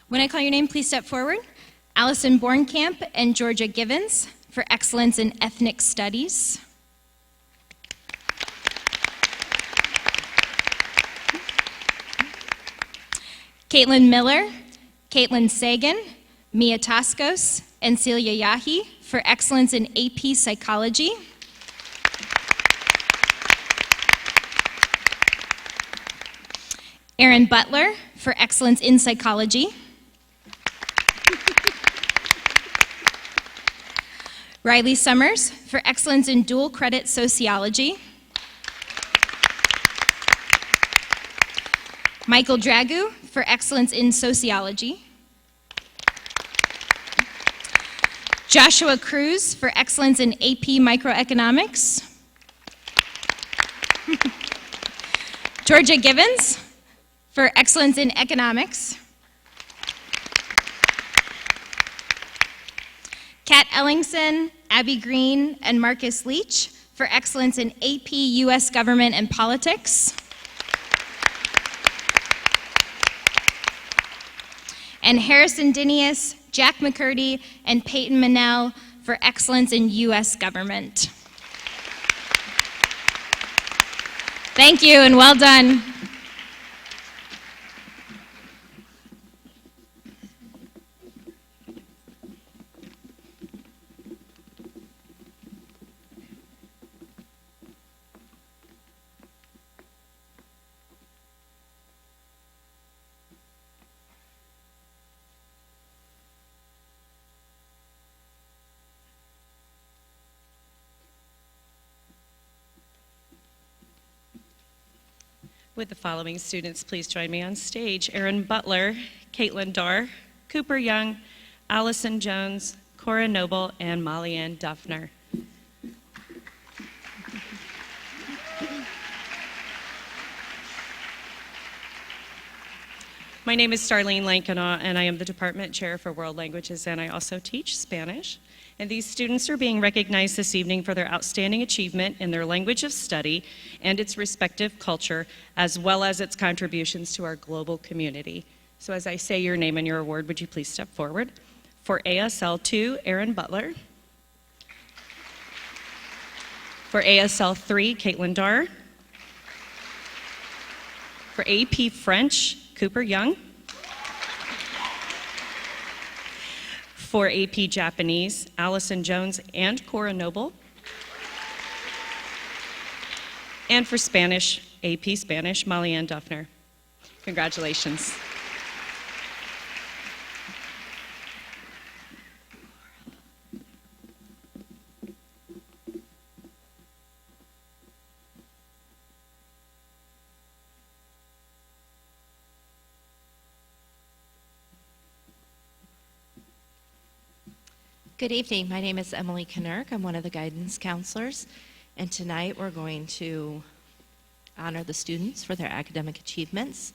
When I call your name, please step forward. Allison Bornkamp and Georgia Givens for excellence in ethnic studies. Caitlin Miller, Caitlin Sagan, Mia Toscos, and Celia Yahi for excellence in AP Psychology. Aaron Butler for excellence in psychology. Riley Summers for excellence in dual credit sociology. Michael Dragu for excellence in sociology. Joshua Cruz for excellence in AP microeconomics. Georgia Givens for excellence in economics. Kat Ellingson, Abby Green, and Marcus Leach for excellence in AP U.S. Government and Politics. And Harrison Dinius, Jack McCurdy, and Peyton Manel for excellence in U.S. Government. Thank you, and well done. Would the following students please join me on stage? Erin Butler, Caitlin Darr, Cooper Young, Allison Jones, Cora Noble, and Molly Ann Duffner. My name is Starlene Lankanaugh, and I am the Department Chair for World Languages, and I also teach Spanish. And these students are being recognized this evening for their outstanding achievement in their language of study and its respective culture, as well as its contributions to our global community. So as I say your name and your award, would you please step forward? For ASL 2, Erin Butler. For ASL 3, Caitlin Darr. For AP French, Cooper Young. For AP Japanese, Allison Jones and Cora Noble. And for Spanish, AP Spanish, Molly Ann Duffner. Congratulations. Good evening. My name is Emily Knirk. I'm one of the guidance counselors, and tonight we're going to honor the students for their academic achievements.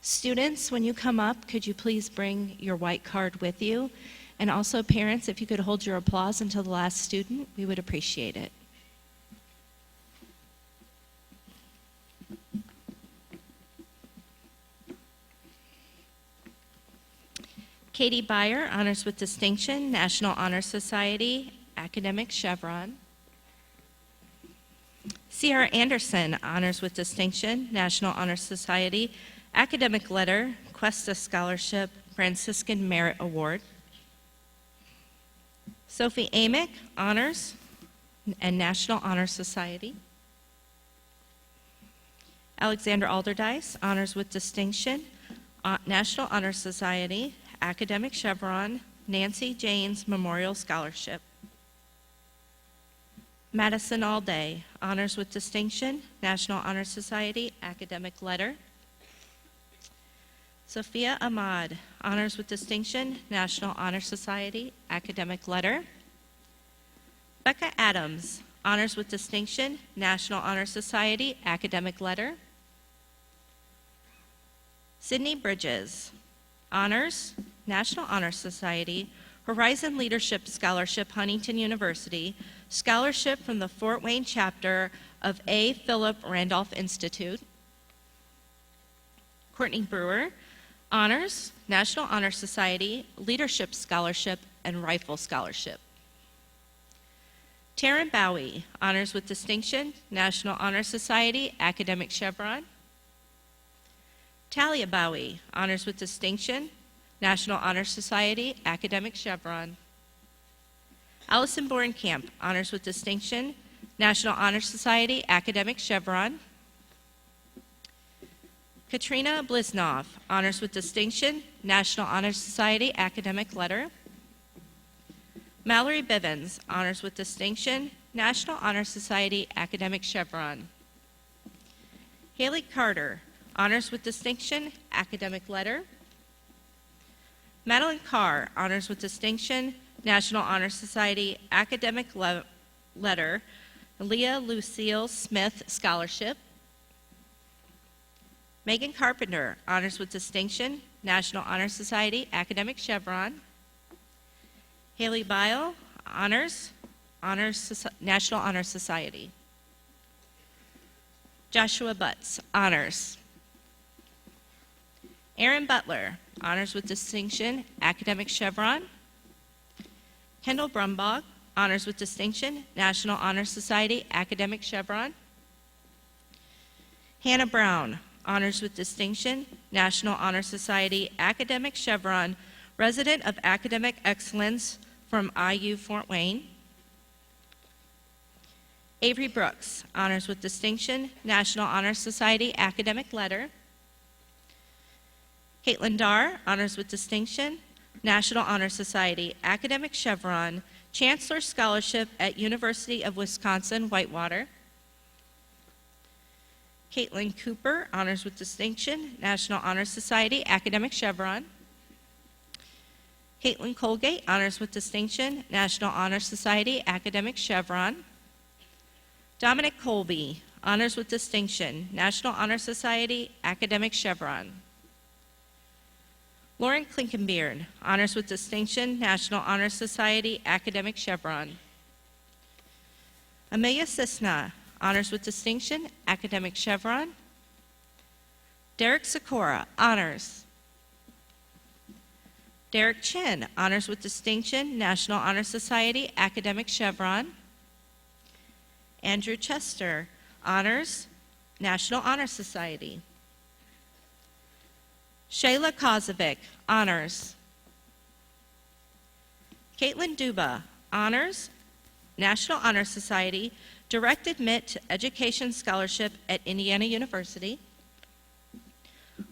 Students, when you come up, could you please bring your white card with you? And also parents, if you could hold your applause until the last student, we would appreciate it. Katie Beyer, Honors with Distinction, National Honor Society, Academic Chevron. Sierra Anderson, Honors with Distinction, National Honor Society, Academic Letter, Cuesta Scholarship, Franciscan Merit Award. Sophie Amick, Honors and National Honor Society. Alexander Alderdice, Honors with Distinction, National Honor Society, Academic Chevron, Nancy Janes Memorial Scholarship. Madison Allday, Honors with Distinction, National Honor Society, Academic Letter. Sophia Ahmad, Honors with Distinction, National Honor Society, Academic Letter. Becca Adams, Honors with Distinction, National Honor Society, Academic Letter. Sydney Bridges, Honors, National Honor Society, Horizon Leadership Scholarship, Huntington University, Scholarship from the Fort Wayne chapter of A. Philip Randolph Institute. Courtney Brewer, Honors, National Honor Society, Leadership Scholarship, and Rifle Scholarship. Taryn Bowie, Honors with Distinction, National Honor Society, Academic Chevron. Talia Bowie, Honors with Distinction, National Honor Society, Academic Chevron. Allison Bornkamp, Honors with Distinction, National Honor Society, Academic Chevron. Katrina Blisnoff, Honors with Distinction, National Honor Society, Academic Letter. Mallory Bivens, Honors with Distinction, National Honor Society, Academic Chevron. Haley Carter, Honors with Distinction, Academic Letter. Madeline Carr, Honors with Distinction, National Honor Society, Academic Letter. Leah Lucille Smith Scholarship. Megan Carpenter, Honors with Distinction, National Honor Society, Academic Chevron. Haley Bile, Honors, National Honor Society. Joshua Butts, Honors. Erin Butler, Honors with Distinction, Academic Chevron. Kendall Brumbach, Honors with Distinction, National Honor Society, Academic Chevron. Hannah Brown, honors with distinction, National Honor Society, Academic Chevron, resident of academic excellence from IU Fort Wayne. Avery Brooks, honors with distinction, National Honor Society, Academic Letter. Caitlin Darr, honors with distinction, National Honor Society, Academic Chevron, Chancellor Scholarship at University of Wisconsin-Whitewater. Caitlin Cooper, honors with distinction, National Honor Society, Academic Chevron. Caitlin Colgate, honors with distinction, National Honor Society, Academic Chevron. Dominic Colby, honors with distinction, National Honor Society, Academic Chevron. Lauren Klinkenbeard, honors with distinction, National Honor Society, Academic Chevron. Amelia Cisna, honors with distinction, Academic Chevron. Derek Sikora, honors. Derek Chin, honors with distinction, National Honor Society, Academic Chevron. Andrew Chester, honors, National Honor Society. Shayla Kozovic, honors. Caitlin Duba, honors, National Honor Society, Direct Admit to Education Scholarship at Indiana University.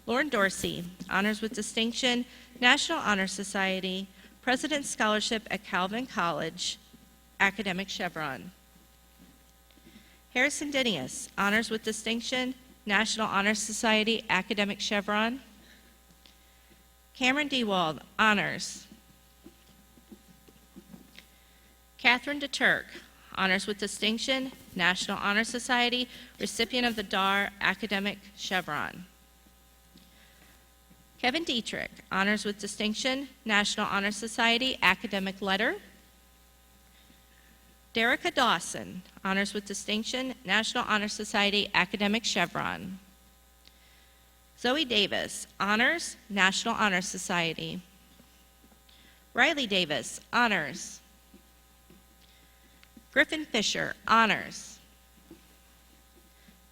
Lauren Dorsey, honors with distinction, National Honor Society, President's Scholarship at Calvin College, Academic Chevron. Harrison Dinius, honors with distinction, National Honor Society, Academic Chevron. Cameron Dewald, honors. Catherine DeTurk, honors with distinction, National Honor Society, recipient of the Darr, Academic Chevron. Kevin Dietrich, honors with distinction, National Honor Society, Academic Letter. Derica Dawson, honors with distinction, National Honor Society, Academic Chevron. Zoe Davis, honors, National Honor Society. Riley Davis, honors. Griffin Fisher, honors.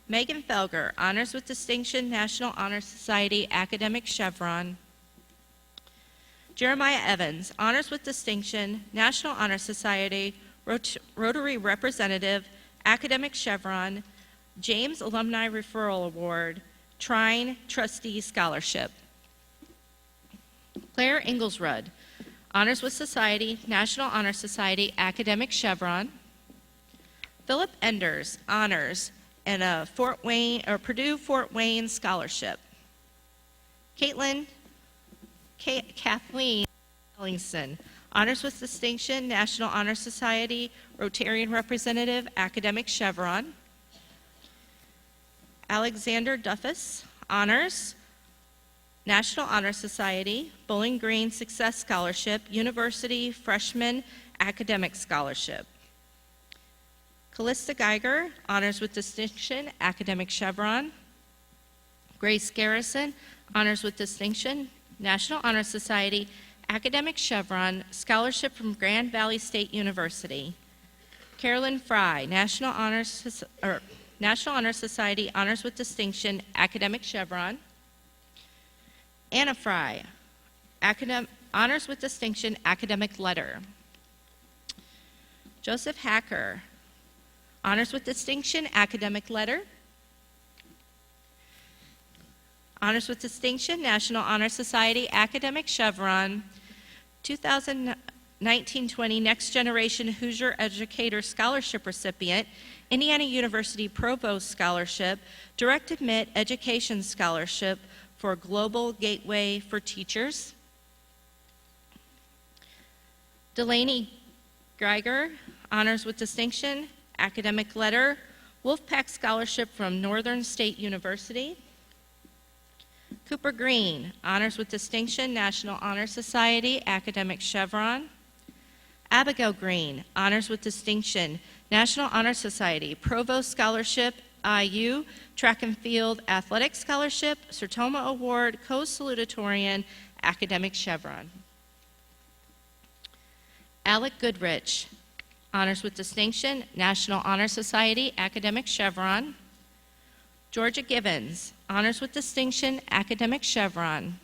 Megan Felger, honors with distinction, National Honor Society, Academic Chevron. Jeremiah Evans, honors with distinction, National Honor Society, Rotary Representative, Academic Chevron, James Alumni Referral Award, Trine Trustee Scholarship. Claire Inglesrud, honors with Society, National Honor Society, Academic Chevron. Philip Enders, honors, and a Purdue Fort Wayne Scholarship. Kathleen Ellingson, honors with distinction, National Honor Society, Rotarian Representative, Academic Chevron. Alexander Duffus, honors, National Honor Society, Bowling Green Success Scholarship, University Freshman Academic Scholarship. Callista Geiger, honors with distinction, Academic Chevron. Grace Garrison, honors with distinction, National Honor Society, Academic Chevron, Scholarship from Grand Valley State University. Carolyn Fry, National Honor Society, honors with distinction, Academic Chevron. Anna Fry, honors with distinction, Academic Letter. Joseph Hacker, honors with distinction, Academic Letter. Honors with distinction, National Honor Society, Academic Chevron. 2019-20 Next Generation Hoosier Educator Scholarship recipient, Indiana University Provost Scholarship, Direct Admit Education Scholarship for Global Gateway for Teachers. Delaney Geiger, honors with distinction, Academic Letter, Wolfpack Scholarship from Northern State University. Cooper Green, honors with distinction, National Honor Society, Academic Chevron. Abigail Green, honors with distinction, National Honor Society, Provost Scholarship, IU, Track and Field Athletic Scholarship, Sertoma Award, Co-Salutatorian, Academic Chevron. Alec Goodrich, honors with distinction, National Honor Society, Academic Chevron. Georgia Givens, honors with distinction, academic chevron.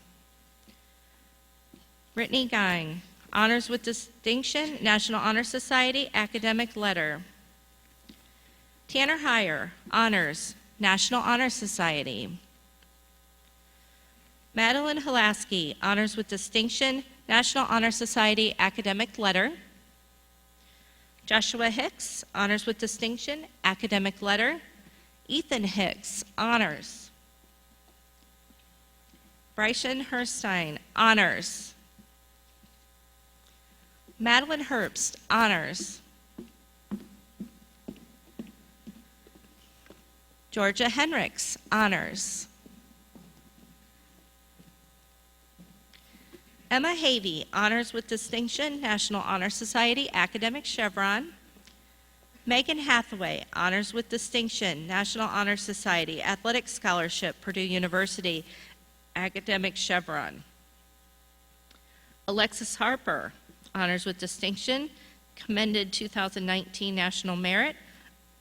Brittany Gang, honors with distinction, National Honor Society, academic letter. Tanner Heyer, honors, National Honor Society. Madeline Halaski, honors with distinction, National Honor Society, academic letter. Joshua Hicks, honors with distinction, academic letter. Ethan Hicks, honors. Bryson Herstein, honors. Madeline Herbst, honors. Georgia Henricks, honors. Emma Havey, honors with distinction, National Honor Society, academic chevron. Megan Hathaway, honors with distinction, National Honor Society, athletic scholarship, Purdue University, academic chevron. Alexis Harper, honors with distinction, commended 2019 National Merit,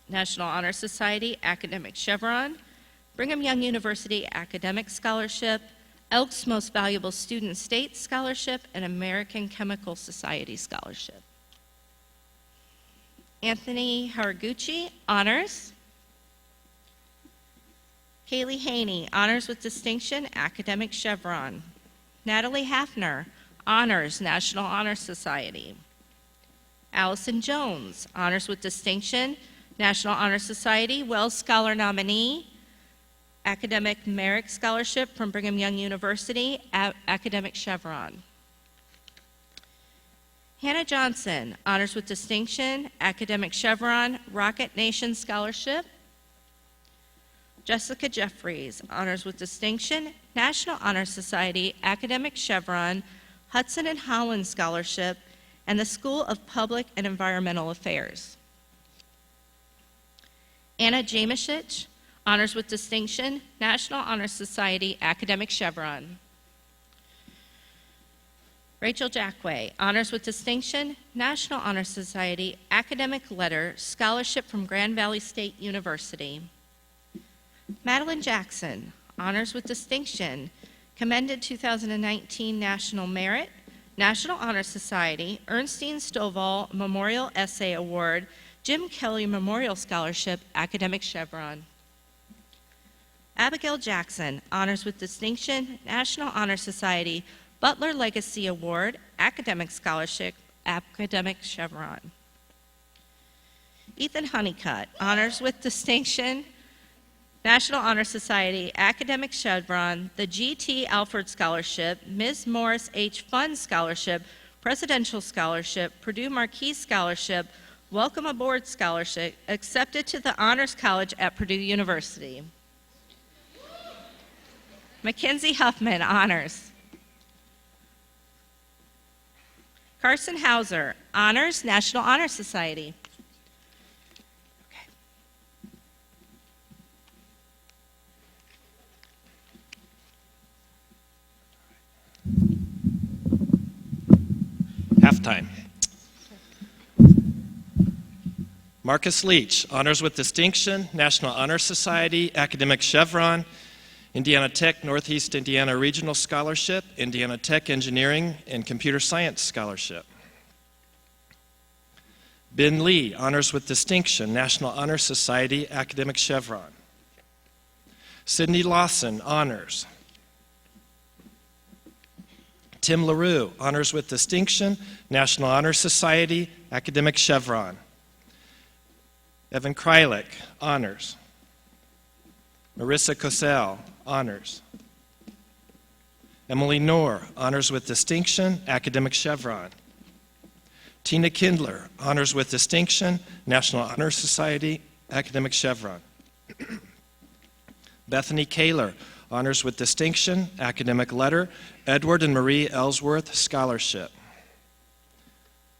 National Honor Society, academic chevron. Brigham Young University, academic scholarship. Elks Most Valuable Student State Scholarship, and American Chemical Society Scholarship. Anthony Haraguchi, honors. Kaylee Haney, honors with distinction, academic chevron. Natalie Hafner, honors, National Honor Society. Allison Jones, honors with distinction, National Honor Society, Wells Scholar nominee, academic merit scholarship from Brigham Young University, academic chevron. Hannah Johnson, honors with distinction, academic chevron, Rocket Nation scholarship. Jessica Jeffries, honors with distinction, National Honor Society, academic chevron, Hudson and Holland scholarship, and the School of Public and Environmental Affairs. Anna Jamashich, honors with distinction, National Honor Society, academic chevron. Rachel Jackway, honors with distinction, National Honor Society, academic letter, scholarship from Grand Valley State University. Madeline Jackson, honors with distinction, commended 2019 National Merit, National Honor Society, Ernestine Stovall Memorial Essay Award, Jim Kelly Memorial Scholarship, academic chevron. Abigail Jackson, honors with distinction, National Honor Society, Butler Legacy Award, academic scholarship, academic chevron. Ethan Honeycutt, honors with distinction, National Honor Society, academic chevron, the G.T. Alford Scholarship, Ms. Morris H. Fund Scholarship, Presidential Scholarship, Purdue Marquis Scholarship, Welcome Aboard Scholarship, accepted to the Honors College at Purdue University. Mackenzie Huffman, honors. Carson Hauser, honors, National Honor Society. Halftime. Marcus Leach, honors with distinction, National Honor Society, academic chevron, Indiana Tech Northeast Indiana Regional Scholarship, Indiana Tech Engineering and Computer Science Scholarship. Ben Lee, honors with distinction, National Honor Society, academic chevron. Sidney Lawson, honors. Tim LaRue, honors with distinction, National Honor Society, academic chevron. Evan Krylik, honors. Marissa Cosell, honors. Emily Knorr, honors with distinction, academic chevron. Tina Kindler, honors with distinction, National Honor Society, academic chevron. Bethany Kaler, honors with distinction, academic letter, Edward and Marie Ellsworth Scholarship.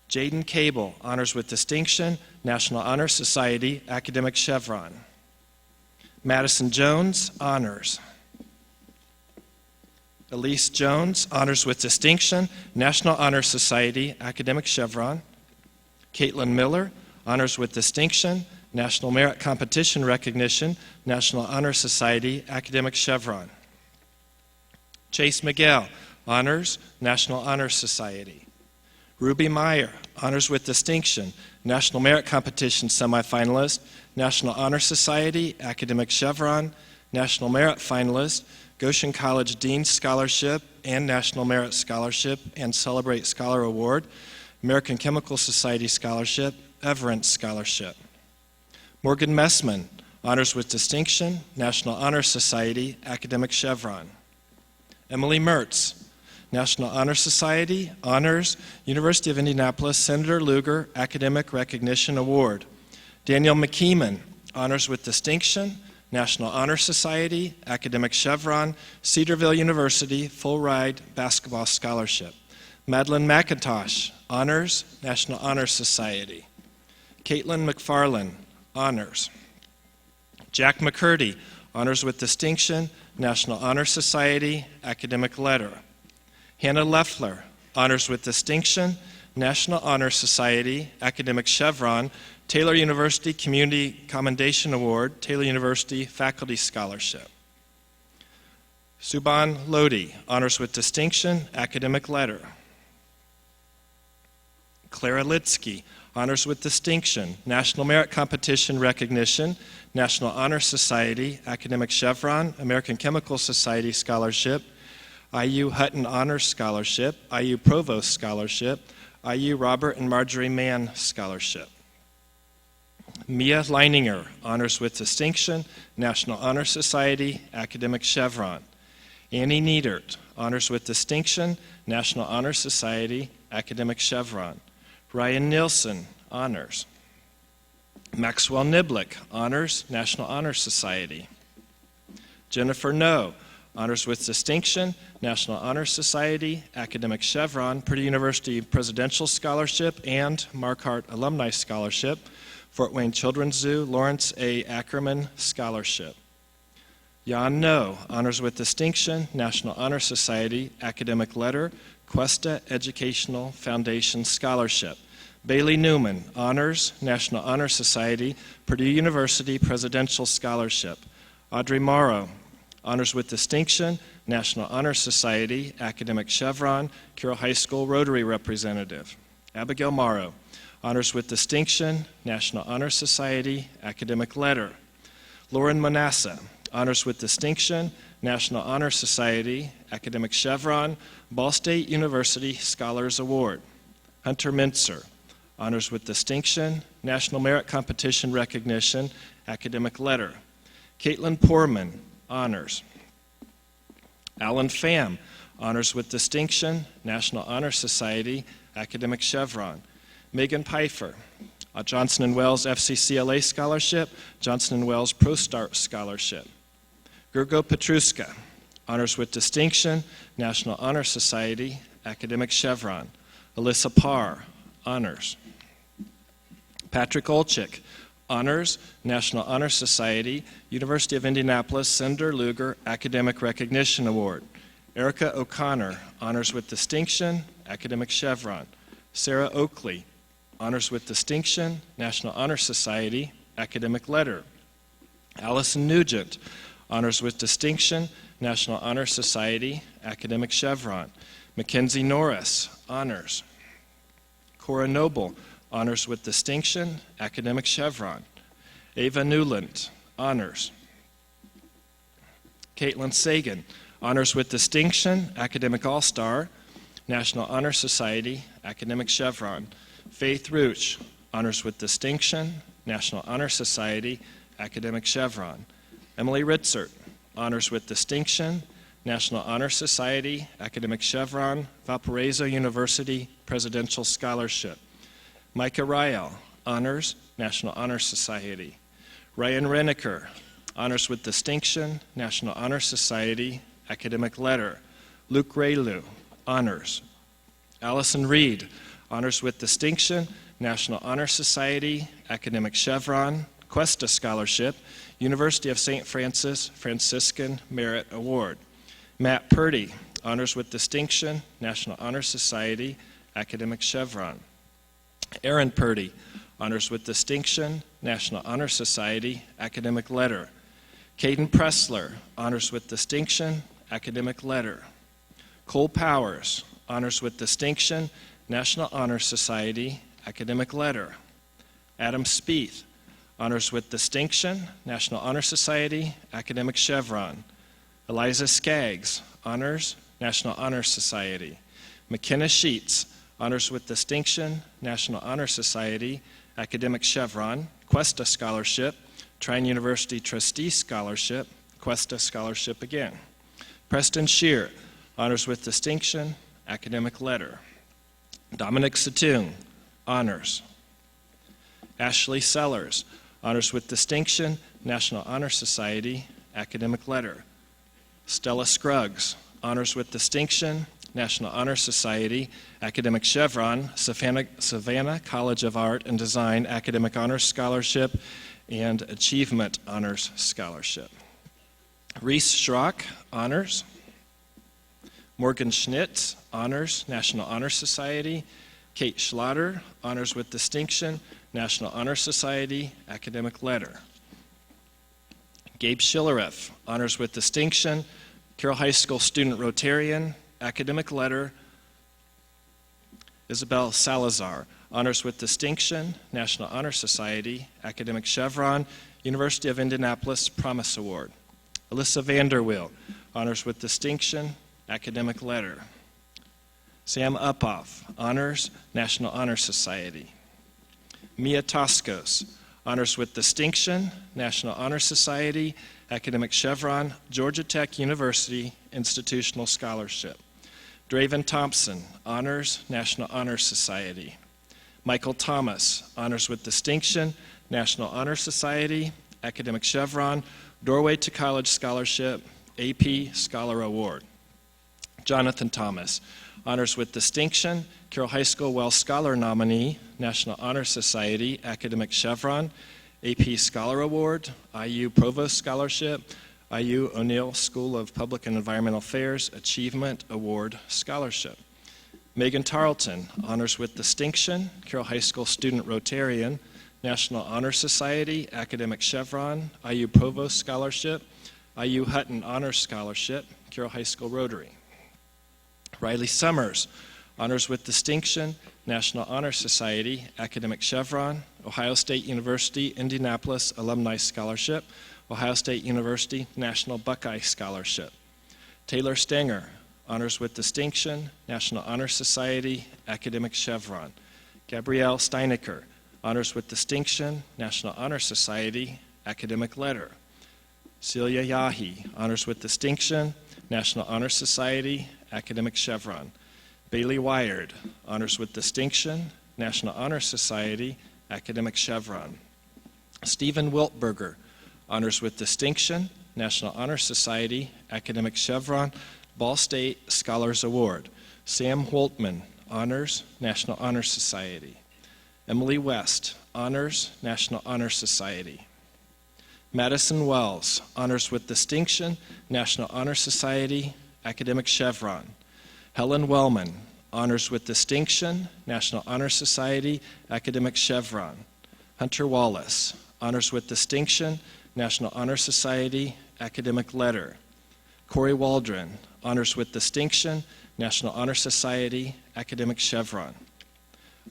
Jaden Cable, honors with distinction, National Honor Society, academic chevron. Madison Jones, honors. Elise Jones, honors with distinction, National Honor Society, academic chevron. Caitlin Miller, honors with distinction, National Merit Competition Recognition, National Honor Society, Academic Chevron. Chase Miguel, Honors, National Honor Society. Ruby Meyer, Honors with Distinction, National Merit Competition semifinalist, National Honor Society, Academic Chevron, National Merit finalist, Goshen College Dean Scholarship and National Merit Scholarship and Celebrate Scholar Award, American Chemical Society Scholarship, Everett Scholarship. Morgan Messman, Honors with Distinction, National Honor Society, Academic Chevron. Emily Mertz, National Honor Society, Honors, University of Indianapolis Senator Lugar Academic Recognition Award. Daniel McKeeman, Honors with Distinction, National Honor Society, Academic Chevron, Cedarville University Full Ride Basketball Scholarship. Madeline McIntosh, Honors, National Honor Society. Caitlin McFarland, Honors. Jack McCurdy, Honors with Distinction, National Honor Society, Academic Letter. Hannah Leffler, Honors with Distinction, National Honor Society, Academic Chevron, Taylor University Community Commendation Award, Taylor University Faculty Scholarship. Subhan Lodi, Honors with Distinction, Academic Letter. Clara Litsky, Honors with Distinction, National Merit Competition Recognition, National Honor Society, Academic Chevron, American Chemical Society Scholarship, IU Hutton Honors Scholarship, IU Provost Scholarship, IU Robert and Marjorie Mann Scholarship. Mia Leininger, Honors with Distinction, National Honor Society, Academic Chevron. Annie Niedert, Honors with Distinction, National Honor Society, Academic Chevron. Ryan Nielsen, Honors. Maxwell Niblick, Honors, National Honor Society. Jennifer No, Honors with Distinction, National Honor Society, Academic Chevron, Purdue University Presidential Scholarship, and Marquardt Alumni Scholarship. Fort Wayne Children's Zoo, Lawrence A. Ackerman Scholarship. Jan No, Honors with Distinction, National Honor Society, Academic Letter, Cuesta Educational Foundation Scholarship. Bailey Newman, Honors, National Honor Society, Purdue University Presidential Scholarship. Audrey Morrow, Honors with Distinction, National Honor Society, Academic Chevron, Carroll High School Rotary Representative. Abigail Morrow, Honors with Distinction, National Honor Society, Academic Letter. Lauren Manasseh, Honors with Distinction, National Honor Society, Academic Chevron, Ball State University Scholars Award. Hunter Mintzer, Honors with Distinction, National Merit Competition Recognition, Academic Letter. Caitlin Poorman, Honors. Alan Pham, Honors with Distinction, National Honor Society, Academic Chevron. Megan Pfeiffer, a Johnson & Wales FCCLA Scholarship, Johnson & Wales ProStart Scholarship. Gergo Petruska, Honors with Distinction, National Honor Society, Academic Chevron. Alyssa Parr, Honors. Patrick Olchik, Honors, National Honor Society, University of Indianapolis Senator Lugar Academic Recognition Award. Erica O'Connor, Honors with Distinction, Academic Chevron. Sarah Oakley, Honors with Distinction, National Honor Society, Academic Letter. Allison Nugent, Honors with Distinction, National Honor Society, Academic Chevron. Mackenzie Norris, Honors. Cora Noble, Honors with Distinction, Academic Chevron. Ava Newland, Honors. Caitlin Sagan, Honors with Distinction, Academic All-Star, National Honor Society, Academic Chevron. Faith Rooch, Honors with Distinction, National Honor Society, Academic Chevron. Emily Ritzert, Honors with Distinction, National Honor Society, Academic Chevron, Valparaiso University Presidential Scholarship. Micah Ryel, Honors, National Honor Society. Ryan Renneker, Honors with Distinction, National Honor Society, Academic Letter. Luke Raylew, Honors. Allison Reed, Honors with Distinction, National Honor Society, Academic Chevron, Cuesta Scholarship, University of St. Francis Franciscan Merit Award. Matt Purdy, Honors with Distinction, National Honor Society, Academic Chevron. Aaron Purdy, Honors with Distinction, National Honor Society, Academic Letter. Caden Pressler, Honors with Distinction, Academic Letter. Cole Powers, Honors with Distinction, National Honor Society, Academic Letter. Adam Spieth, Honors with Distinction, National Honor Society, Academic Chevron. Eliza Skaggs, Honors, National Honor Society. McKenna Sheets, Honors with Distinction, National Honor Society, Academic Chevron, Cuesta Scholarship, Trine University Trustee Scholarship, Cuesta Scholarship again. Preston Shear, Honors with Distinction, Academic Letter. Dominic Satoon, Honors. Ashley Sellers, Honors with Distinction, National Honor Society, Academic Letter. Stella Scruggs, Honors with Distinction, National Honor Society, Academic Chevron, Savannah College of Art and Design, Academic Honors Scholarship, and Achievement Honors Scholarship. Reese Schrock, Honors. Morgan Schnitz, Honors, National Honor Society. Kate Schlatter, Honors with Distinction, National Honor Society, Academic Letter. Gabe Schillereff, Honors with Distinction, Carroll High School Student Rotarian, Academic Letter. Isabel Salazar, Honors with Distinction, National Honor Society, Academic Chevron, University of Indianapolis Promise Award. Alyssa Vanderwill, Honors with Distinction, Academic Letter. Sam Uphoff, Honors, National Honor Society. Mia Toscos, Honors with Distinction, National Honor Society, Academic Chevron, Georgia Tech University, Institutional Scholarship. Draven Thompson, Honors, National Honor Society. Michael Thomas, Honors with Distinction, National Honor Society, Academic Chevron, Doorway to College Scholarship, AP Scholar Award. Jonathan Thomas, Honors with Distinction, Carroll High School Well Scholar Nominee, National Honor Society, Academic Chevron, AP Scholar Award, IU Provost Scholarship, IU O'Neill School of Public and Environmental Affairs Achievement Award Scholarship. Megan Tarleton, Honors with Distinction, Carroll High School Student Rotarian, National Honor Society, Academic Chevron, IU Provost Scholarship, IU Hutton Honors Scholarship, Carroll High School Rotary. Riley Summers, Honors with Distinction, National Honor Society, Academic Chevron, Ohio State University, Indianapolis Alumni Scholarship, Ohio State University National Buckeye Scholarship. Taylor Stenger, Honors with Distinction, National Honor Society, Academic Chevron. Gabrielle Steinecker, Honors with Distinction, National Honor Society, Academic Letter. Celia Yahi, Honors with Distinction, National Honor Society, Academic Chevron. Bailey Wired, Honors with Distinction, National Honor Society, Academic Chevron. Stephen Wiltberger, Honors with Distinction, National Honor Society, Academic Chevron, Ball State Scholars Award. Sam Holtman, Honors, National Honor Society. Emily West, Honors, National Honor Society. Madison Wells, Honors with Distinction, National Honor Society, Academic Chevron. Helen Wellman, Honors with Distinction, National Honor Society, Academic Chevron. Hunter Wallace, Honors with Distinction, National Honor Society, Academic Letter. Corey Waldron, Honors with Distinction, National Honor Society, Academic Chevron.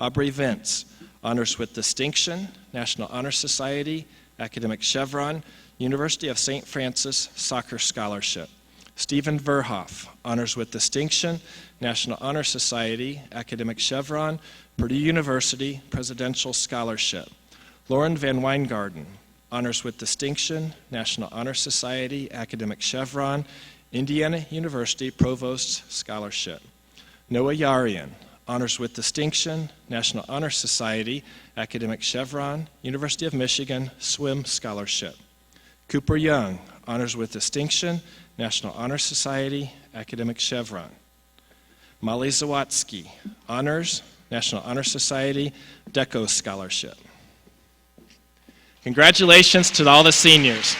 Aubrey Vince, Honors with Distinction, National Honor Society, Academic Chevron, University of St. Francis Soccer Scholarship. Stephen Verhoff, Honors with Distinction, National Honor Society, Academic Chevron, Purdue University Presidential Scholarship. Lauren Van Weingarten, Honors with Distinction, National Honor Society, Academic Chevron, Indiana University Provost Scholarship. Noah Yarian, Honors with Distinction, National Honor Society, Academic Chevron, University of Michigan Swim Scholarship. Cooper Young, Honors with Distinction, National Honor Society, Academic Chevron. Molly Zawatsky, Honors, National Honor Society, DECO Scholarship. Congratulations to all the seniors.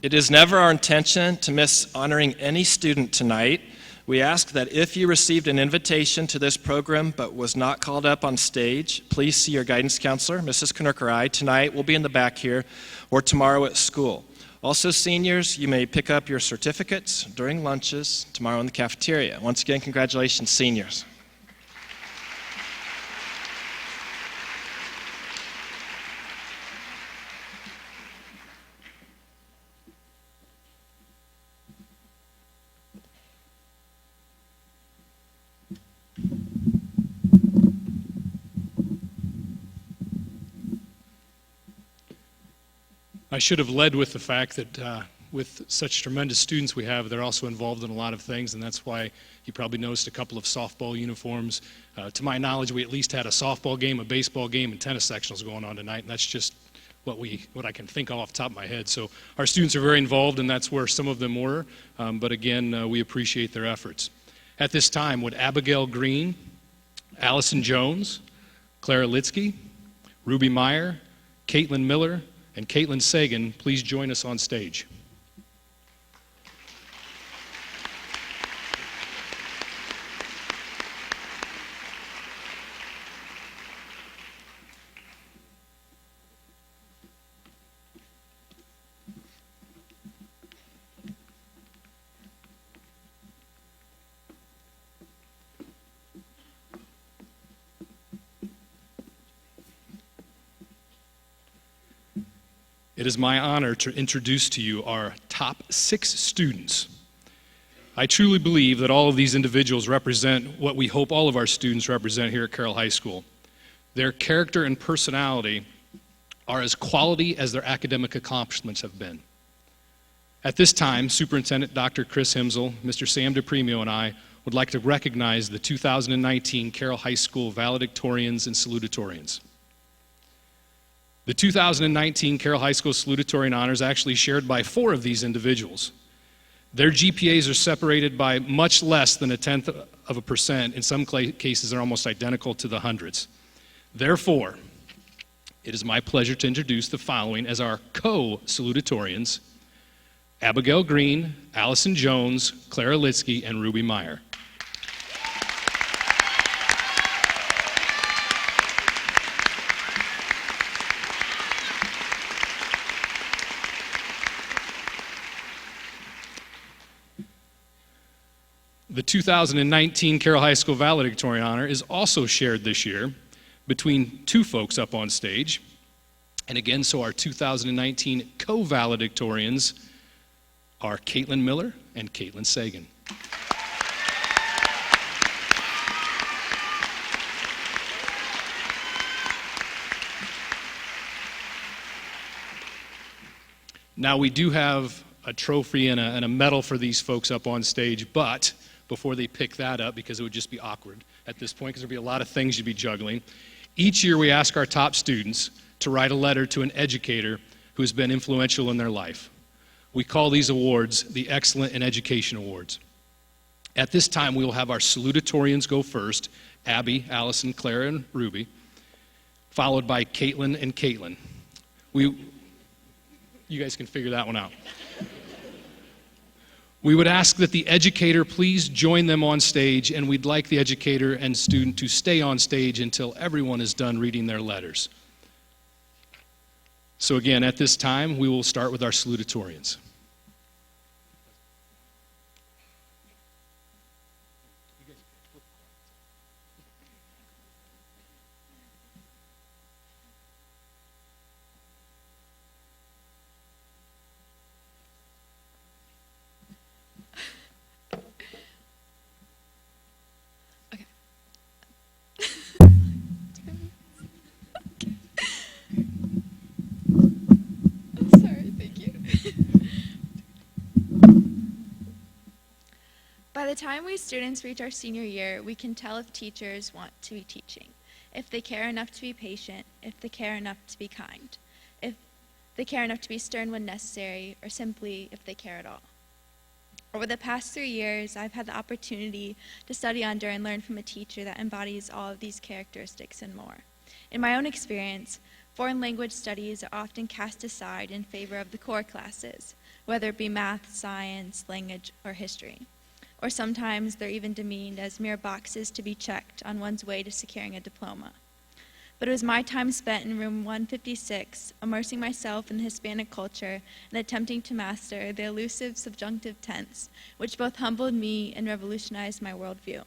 It is never our intention to miss honoring any student tonight. We ask that if you received an invitation to this program but was not called up on stage, please see your guidance counselor, Mrs. Knerk, or I. Tonight we'll be in the back here or tomorrow at school. Also, seniors, you may pick up your certificates during lunches tomorrow in the cafeteria. Once again, congratulations, seniors. I should have led with the fact that with such tremendous students we have, they're also involved in a lot of things, and that's why you probably noticed a couple of softball uniforms. To my knowledge, we at least had a softball game, a baseball game, and tennis sectionals going on tonight, and that's just what I can think of off the top of my head. So our students are very involved, and that's where some of them were, but again, we appreciate their efforts. At this time, would Abigail Green, Allison Jones, Clara Litsky, Ruby Meyer, Caitlin Miller, and Caitlin Sagan please join us on stage? It is my honor to introduce to you our top 6 students. I truly believe that all of these individuals represent what we hope all of our students represent here at Carroll High School. Their character and personality are as quality as their academic accomplishments have been. At this time, Superintendent Dr. Chris Himsel, Mr. Sam DePremio, and I would like to recognize the 2019 Carroll High School valedictorians and salutatorians. The 2019 Carroll High School Salutatorian Honors actually shared by 4 of these individuals. Their GPAs are separated by much less than 0.1%. In some cases, they're almost identical to the hundreds. Therefore, it is my pleasure to introduce the following as our co-salutatorians: Abigail Green, Allison Jones, Clara Litsky, and Ruby Meyer. The 2019 Carroll High School Valedictorian Honor is also shared this year between 2 folks up on stage. And again, so our 2019 co-valedictorians are Caitlin Miller and Caitlin Sagan. Now, we do have a trophy and a medal for these folks up on stage, but before they pick that up, because it would just be awkward at this point, because there'd be a lot of things you'd be juggling, each year we ask our top students to write a letter to an educator who has been influential in their life. We call these awards the Excellent in Education Awards. At this time, we will have our salutatorians go first: Abby, Allison, Clara, and Ruby, followed by Caitlin and Caitlin. You guys can figure that one out. We would ask that the educator please join them on stage, and we'd like the educator and student to stay on stage until everyone is done reading their letters. So again, at this time, we will start with our salutatorians. By the time we students reach our senior year, we can tell if teachers want to be teaching, if they care enough to be patient, if they care enough to be kind, if they care enough to be stern when necessary, or simply if they care at all. Over the past 3 years, I've had the opportunity to study under and learn from a teacher that embodies all of these characteristics and more. In my own experience, Foreign language studies are often cast aside in favor of the core classes, whether it be math, science, language, or history. Or sometimes they're even demeaned as mere boxes to be checked on one's way to securing a diploma. But it was my time spent in room 156, immersing myself in the Hispanic culture and attempting to master the elusive subjunctive tense, which both humbled me and revolutionized my worldview.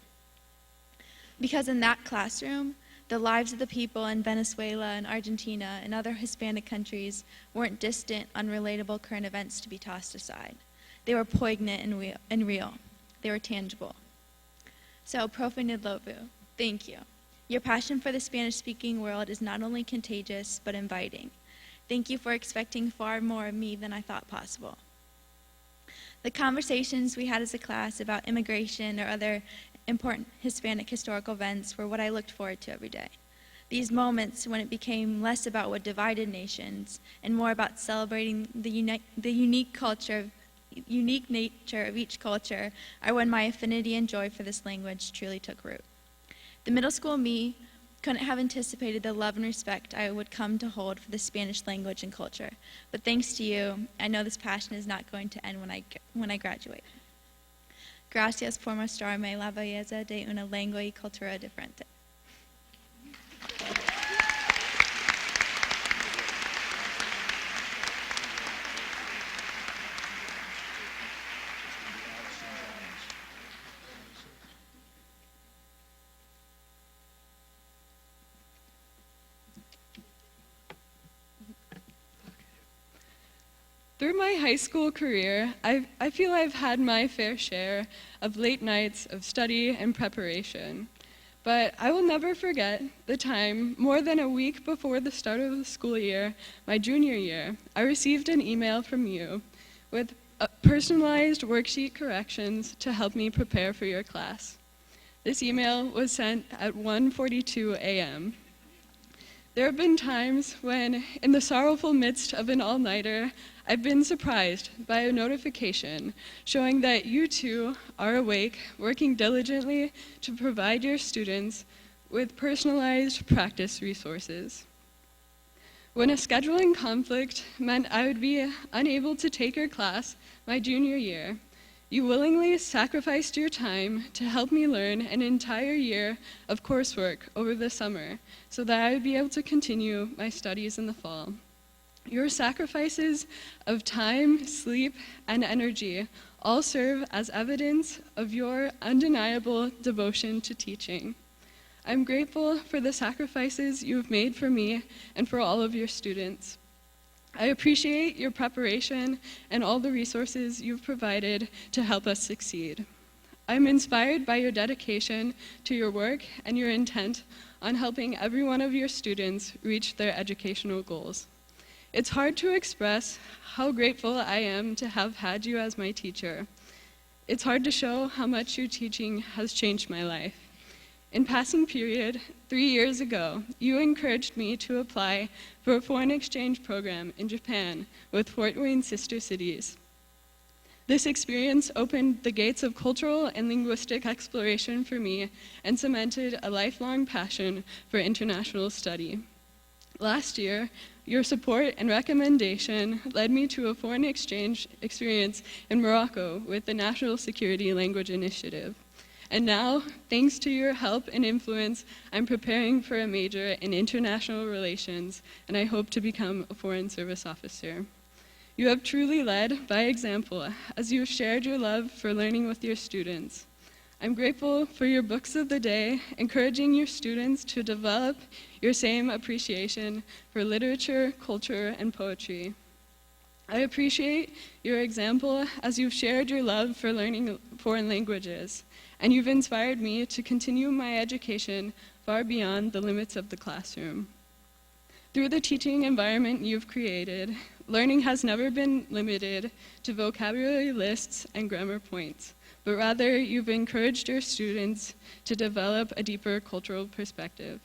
Because in that classroom, the lives of the people in Venezuela and Argentina and other Hispanic countries weren't distant, unrelatable current events to be tossed aside. They were poignant and real. They were tangible. So, Profe Nidlovu, thank you. Your passion for the Spanish-speaking world is not only contagious, but inviting. Thank you for expecting far more of me than I thought possible. The conversations we had as a class about immigration or other important Hispanic historical events were what I looked forward to every day. These moments when it became less about what divided nations and more about celebrating the unique nature of each culture are when my affinity and joy for this language truly took root. The middle school me couldn't have anticipated the love and respect I would come to hold for the Spanish language and culture, but thanks to you, I know this passion is not going to end when I graduate. Gracias por mostrarme la belleza de una lengua y cultura diferente. Through my high school career, I feel I've had my fair share of late nights of study and preparation. But I will never forget the time, more than a week before the start of the school year, my junior year, I received an email from you with personalized worksheet corrections to help me prepare for your class. This email was sent at 1:42 a.m. There have been times when, in the sorrowful midst of an all-nighter, I've been surprised by a notification showing that you too are awake, working diligently to provide your students with personalized practice resources. When a scheduling conflict meant I would be unable to take your class my junior year, you willingly sacrificed your time to help me learn an entire year of coursework over the summer so that I would be able to continue my studies in the fall. Your sacrifices of time, sleep, and energy all serve as evidence of your undeniable devotion to teaching. I'm grateful for the sacrifices you've made for me and for all of your students. I appreciate your preparation and all the resources you've provided to help us succeed. I'm inspired by your dedication to your work and your intent on helping every one of your students reach their educational goals. It's hard to express how grateful I am to have had you as my teacher. It's hard to show how much your teaching has changed my life. In passing period, 3 years ago, you encouraged me to apply for a foreign exchange program in Japan with Fort Wayne sister cities. This experience opened the gates of cultural and linguistic exploration for me and cemented a lifelong passion for international study. Last year, your support and recommendation led me to a foreign exchange experience in Morocco with the National Security Language Initiative. And now, thanks to your help and influence, I'm preparing for a major in international relations, and I hope to become a foreign service officer. You have truly led by example as you have shared your love for learning with your students. I'm grateful for your books of the day, encouraging your students to develop your same appreciation for literature, culture, and poetry. I appreciate your example as you've shared your love for learning foreign languages, and you've inspired me to continue my education far beyond the limits of the classroom. Through the teaching environment you've created, learning has never been limited to vocabulary lists and grammar points, but rather you've encouraged your students to develop a deeper cultural perspective.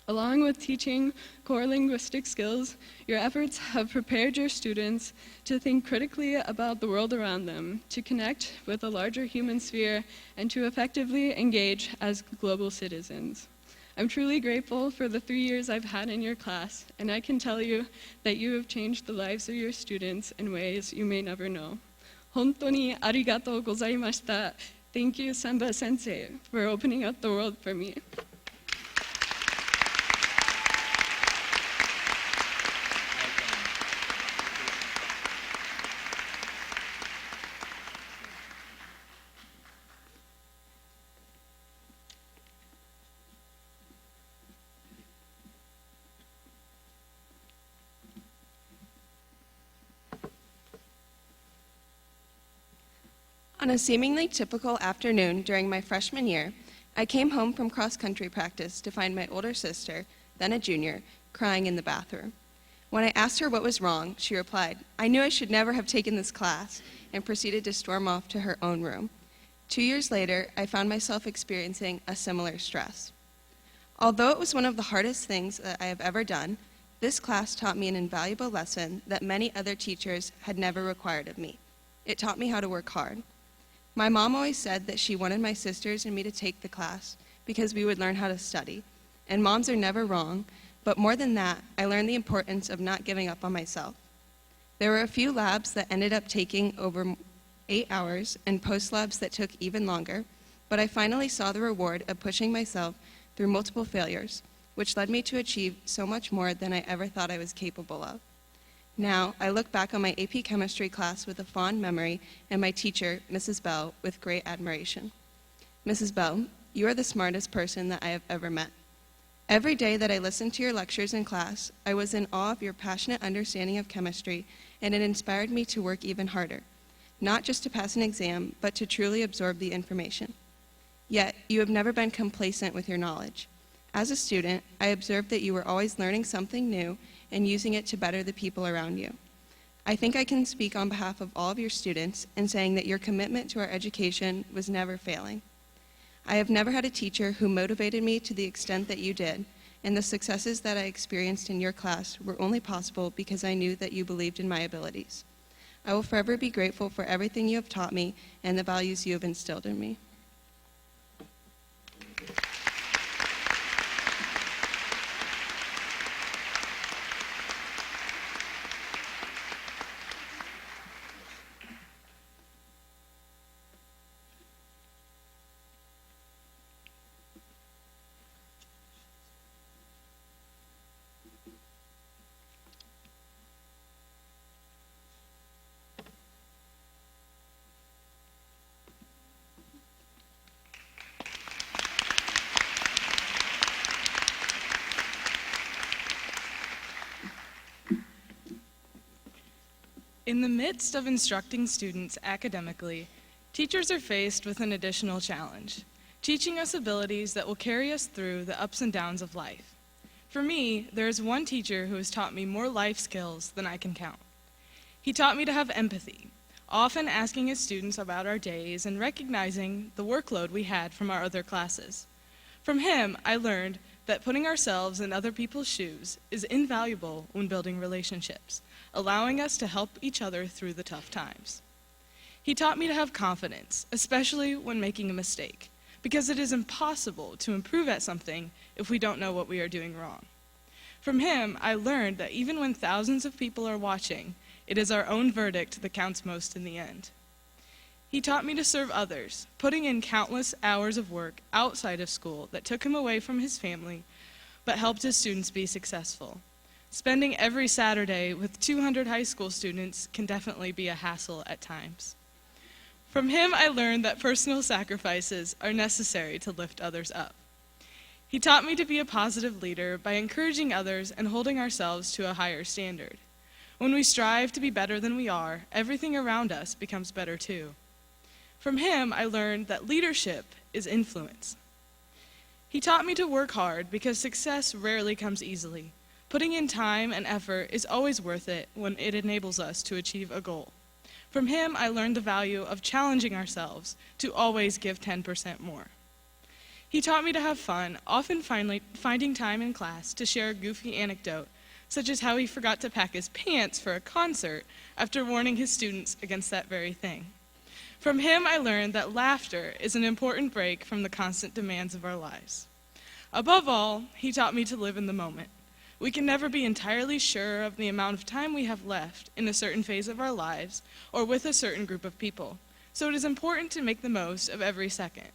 Along with teaching core linguistic skills, your efforts have prepared your students to think critically about the world around them, to connect with a larger human sphere, and to effectively engage as global citizens. I'm truly grateful for the 3 years I've had in your class, and I can tell you that you have changed the lives of your students in ways you may never know. Hontoni arigatou gozaimashita. Thank you, Samba Sensei, for opening up the world for me. On a seemingly typical afternoon during my freshman year, I came home from cross-country practice to find my older sister, then a junior, crying in the bathroom. When I asked her what was wrong, she replied, "I knew I should never have taken this class," and proceeded to storm off to her own room. 2 years later, I found myself experiencing a similar stress. Although it was one of the hardest things that I have ever done, this class taught me an invaluable lesson that many other teachers had never required of me. It taught me how to work hard. My mom always said that she wanted my sisters and me to take the class because we would learn how to study. And moms are never wrong, but more than that, I learned the importance of not giving up on myself. There were a few labs that ended up taking over 8 hours and post-labs that took even longer, but I finally saw the reward of pushing myself through multiple failures, which led me to achieve so much more than I ever thought I was capable of. Now, I look back on my AP chemistry class with a fond memory and my teacher, Mrs. Bell, with great admiration. Mrs. Bell, you are the smartest person that I have ever met. Every day that I listened to your lectures in class, I was in awe of your passionate understanding of chemistry, and it inspired me to work even harder, not just to pass an exam, but to truly absorb the information. Yet, you have never been complacent with your knowledge. As a student, I observed that you were always learning something new and using it to better the people around you. I think I can speak on behalf of all of your students in saying that your commitment to our education was never failing. I have never had a teacher who motivated me to the extent that you did, and the successes that I experienced in your class were only possible because I knew that you believed in my abilities. I will forever be grateful for everything you have taught me and the values you have instilled in me. In the midst of instructing students academically, teachers are faced with an additional challenge, teaching us abilities that will carry us through the ups and downs of life. For me, there is one teacher who has taught me more life skills than I can count. He taught me to have empathy, often asking his students about our days and recognizing the workload we had from our other classes. From him, I learned that putting ourselves in other people's shoes is invaluable when building relationships, allowing us to help each other through the tough times. He taught me to have confidence, especially when making a mistake, because it is impossible to improve at something if we don't know what we are doing wrong. From him, I learned that even when thousands of people are watching, it is our own verdict that counts most in the end. He taught me to serve others, putting in countless hours of work outside of school that took him away from his family, but helped his students be successful. Spending every Saturday with 200 high school students can definitely be a hassle at times. From him, I learned that personal sacrifices are necessary to lift others up. He taught me to be a positive leader by encouraging others and holding ourselves to a higher standard. When we strive to be better than we are, everything around us becomes better too. From him, I learned that leadership is influence. He taught me to work hard because success rarely comes easily. Putting in time and effort is always worth it when it enables us to achieve a goal. From him, I learned the value of challenging ourselves to always give 10% more. He taught me to have fun, often finding time in class to share a goofy anecdote, such as how he forgot to pack his pants for a concert after warning his students against that very thing. From him, I learned that laughter is an important break from the constant demands of our lives. Above all, he taught me to live in the moment. We can never be entirely sure of the amount of time we have left in a certain phase of our lives or with a certain group of people, so it is important to make the most of every second.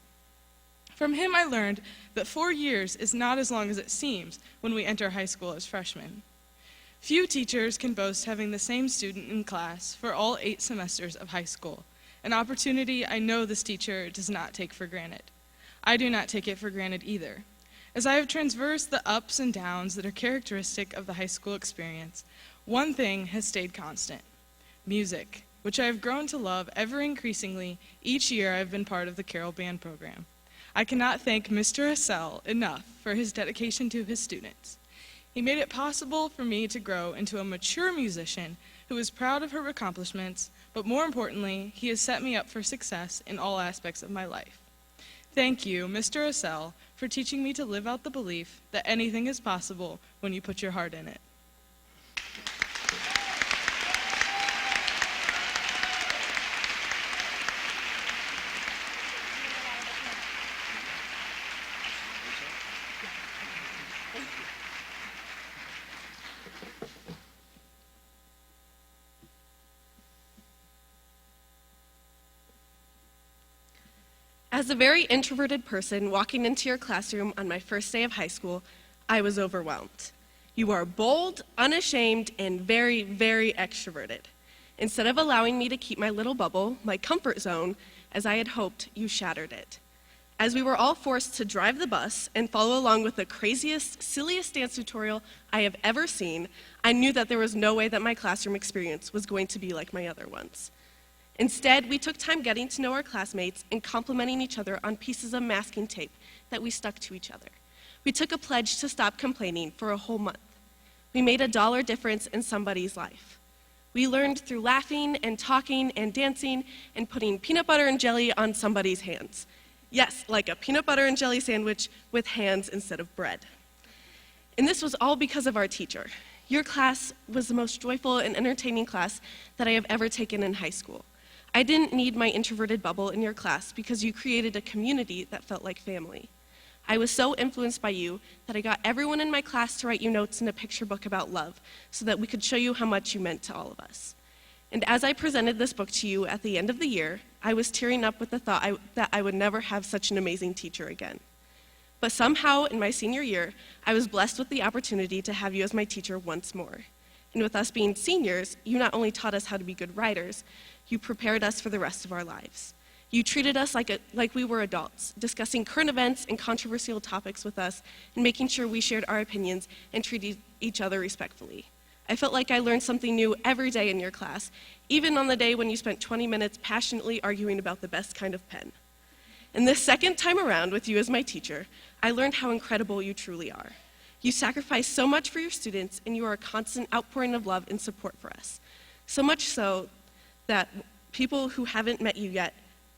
From him, I learned that 4 years is not as long as it seems when we enter high school as freshmen. Few teachers can boast having the same student in class for all 8 semesters of high school, an opportunity I know this teacher does not take for granted. I do not take it for granted either. As I have traversed the ups and downs that are characteristic of the high school experience, one thing has stayed constant: music, which I have grown to love ever increasingly each year I have been part of the Carroll Band program. I cannot thank Mr. Hassell enough for his dedication to his students. He made it possible for me to grow into a mature musician who is proud of her accomplishments, but more importantly, he has set me up for success in all aspects of my life. Thank you, Mr. Hassell, for teaching me to live out the belief that anything is possible when you put your heart in it. As a very introverted person walking into your classroom on my first day of high school, I was overwhelmed. You are bold, unashamed, and very, very extroverted. Instead of allowing me to keep my little bubble, my comfort zone, as I had hoped, you shattered it. As we were all forced to drive the bus and follow along with the craziest, silliest dance tutorial I have ever seen, I knew that there was no way that my classroom experience was going to be like my other ones. Instead, we took time getting to know our classmates and complimenting each other on pieces of masking tape that we stuck to each other. We took a pledge to stop complaining for a whole month. We made a $1 difference in somebody's life. We learned through laughing and talking and dancing and putting peanut butter and jelly on somebody's hands. Yes, like a peanut butter and jelly sandwich with hands instead of bread. And this was all because of our teacher. Your class was the most joyful and entertaining class that I have ever taken in high school. I didn't need my introverted bubble in your class because you created a community that felt like family. I was so influenced by you that I got everyone in my class to write you notes in a picture book about love so that we could show you how much you meant to all of us. And as I presented this book to you at the end of the year, I was tearing up with the thought that I would never have such an amazing teacher again. But somehow in my senior year, I was blessed with the opportunity to have you as my teacher once more. And with us being seniors, you not only taught us how to be good writers, you prepared us for the rest of our lives. You treated us like we were adults, discussing current events and controversial topics with us and making sure we shared our opinions and treated each other respectfully. I felt like I learned something new every day in your class, even on the day when you spent 20 minutes passionately arguing about the best kind of pen. And this second time around with you as my teacher, I learned how incredible you truly are. You sacrifice so much for your students, and you are a constant outpouring of love and support for us. So much so that people who haven't met you yet,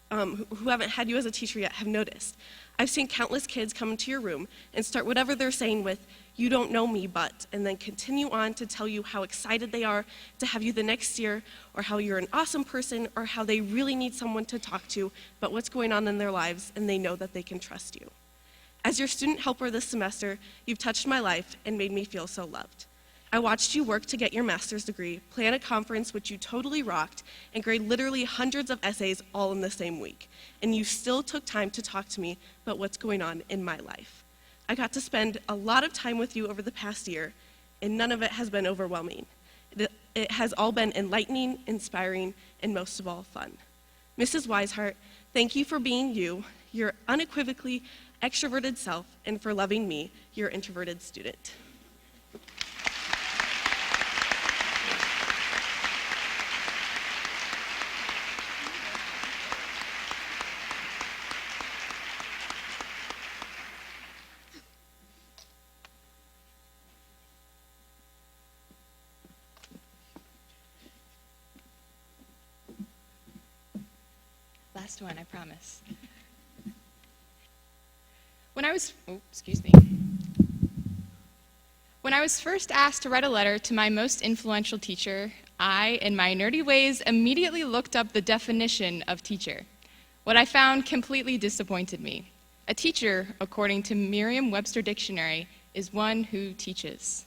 who haven't had you as a teacher yet, have noticed. I've seen countless kids come into your room and start whatever they're saying with, "You don't know me, but," and then continue on to tell you how excited they are to have you the next year, or how you're an awesome person, or how they really need someone to talk to about what's going on in their lives, and they know that they can trust you. As your student helper this semester, you've touched my life and made me feel so loved. I watched you work to get your master's degree, plan a conference which you totally rocked, and grade literally hundreds of essays all in the same week. And you still took time to talk to me about what's going on in my life. I got to spend a lot of time with you over the past year, and none of it has been overwhelming. It has all been enlightening, inspiring, and most of all, fun. Mrs. Weishart, thank you for being you, your unequivocally extroverted self, and for loving me, your introverted student. Last one, I promise. When I was first asked to write a letter to my most influential teacher, I, in my nerdy ways, immediately looked up the definition of teacher. What I found completely disappointed me. A teacher, according to Merriam-Webster Dictionary, is one who teaches.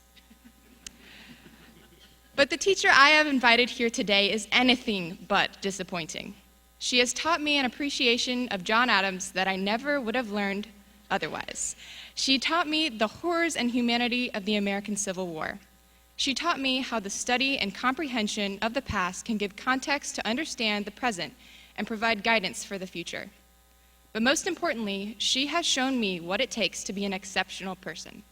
But the teacher I have invited here today is anything but disappointing. She has taught me an appreciation of John Adams that I never would have learned otherwise. She taught me the horrors and humanity of the American Civil War. She taught me how the study and comprehension of the past can give context to understand the present and provide guidance for the future. But most importantly, she has shown me what it takes to be an exceptional person.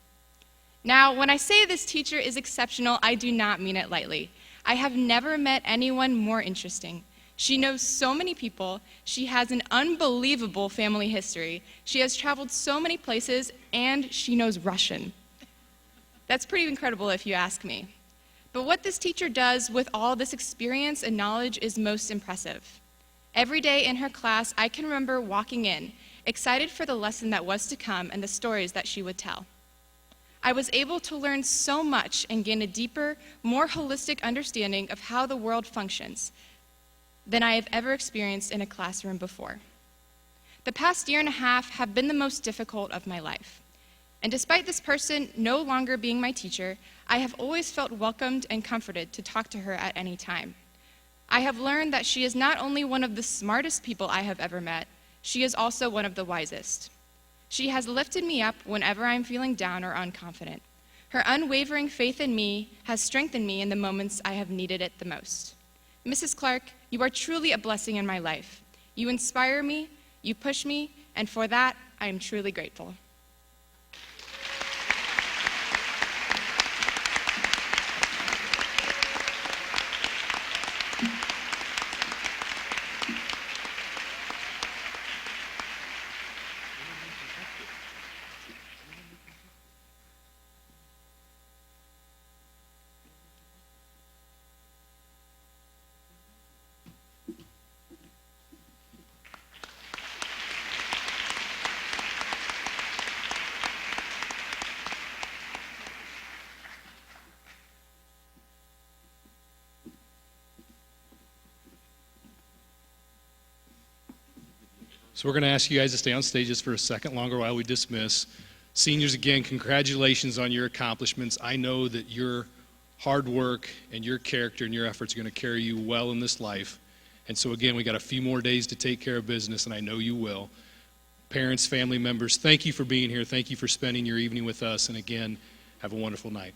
Now, when I say this teacher is exceptional, I do not mean it lightly. I have never met anyone more interesting. She knows so many people. She has an unbelievable family history. She has traveled so many places, and she knows Russian. That's pretty incredible if you ask me. But what this teacher does with all this experience and knowledge is most impressive. Every day in her class, I can remember walking in, excited for the lesson that was to come and the stories that she would tell. I was able to learn so much and gain a deeper, more holistic understanding of how the world functions than I have ever experienced in a classroom before. The past year and a half have been the most difficult of my life. And despite this person no longer being my teacher, I have always felt welcomed and comforted to talk to her at any time. I have learned that she is not only one of the smartest people I have ever met, she is also one of the wisest. She has lifted me up whenever I'm feeling down or unconfident. Her unwavering faith in me has strengthened me in the moments I have needed it the most. Mrs. Clark, you are truly a blessing in my life. You inspire me, you push me, and for that, I am truly grateful. So we're going to ask you guys to stay on stage just for a second longer while we dismiss. Seniors, again, congratulations on your accomplishments. I know that your hard work and your character and your efforts are going to carry you well in this life. And so again, we got a few more days to take care of business, and I know you will. Parents, family members, thank you for being here. Thank you for spending your evening with us. And again, have a wonderful night.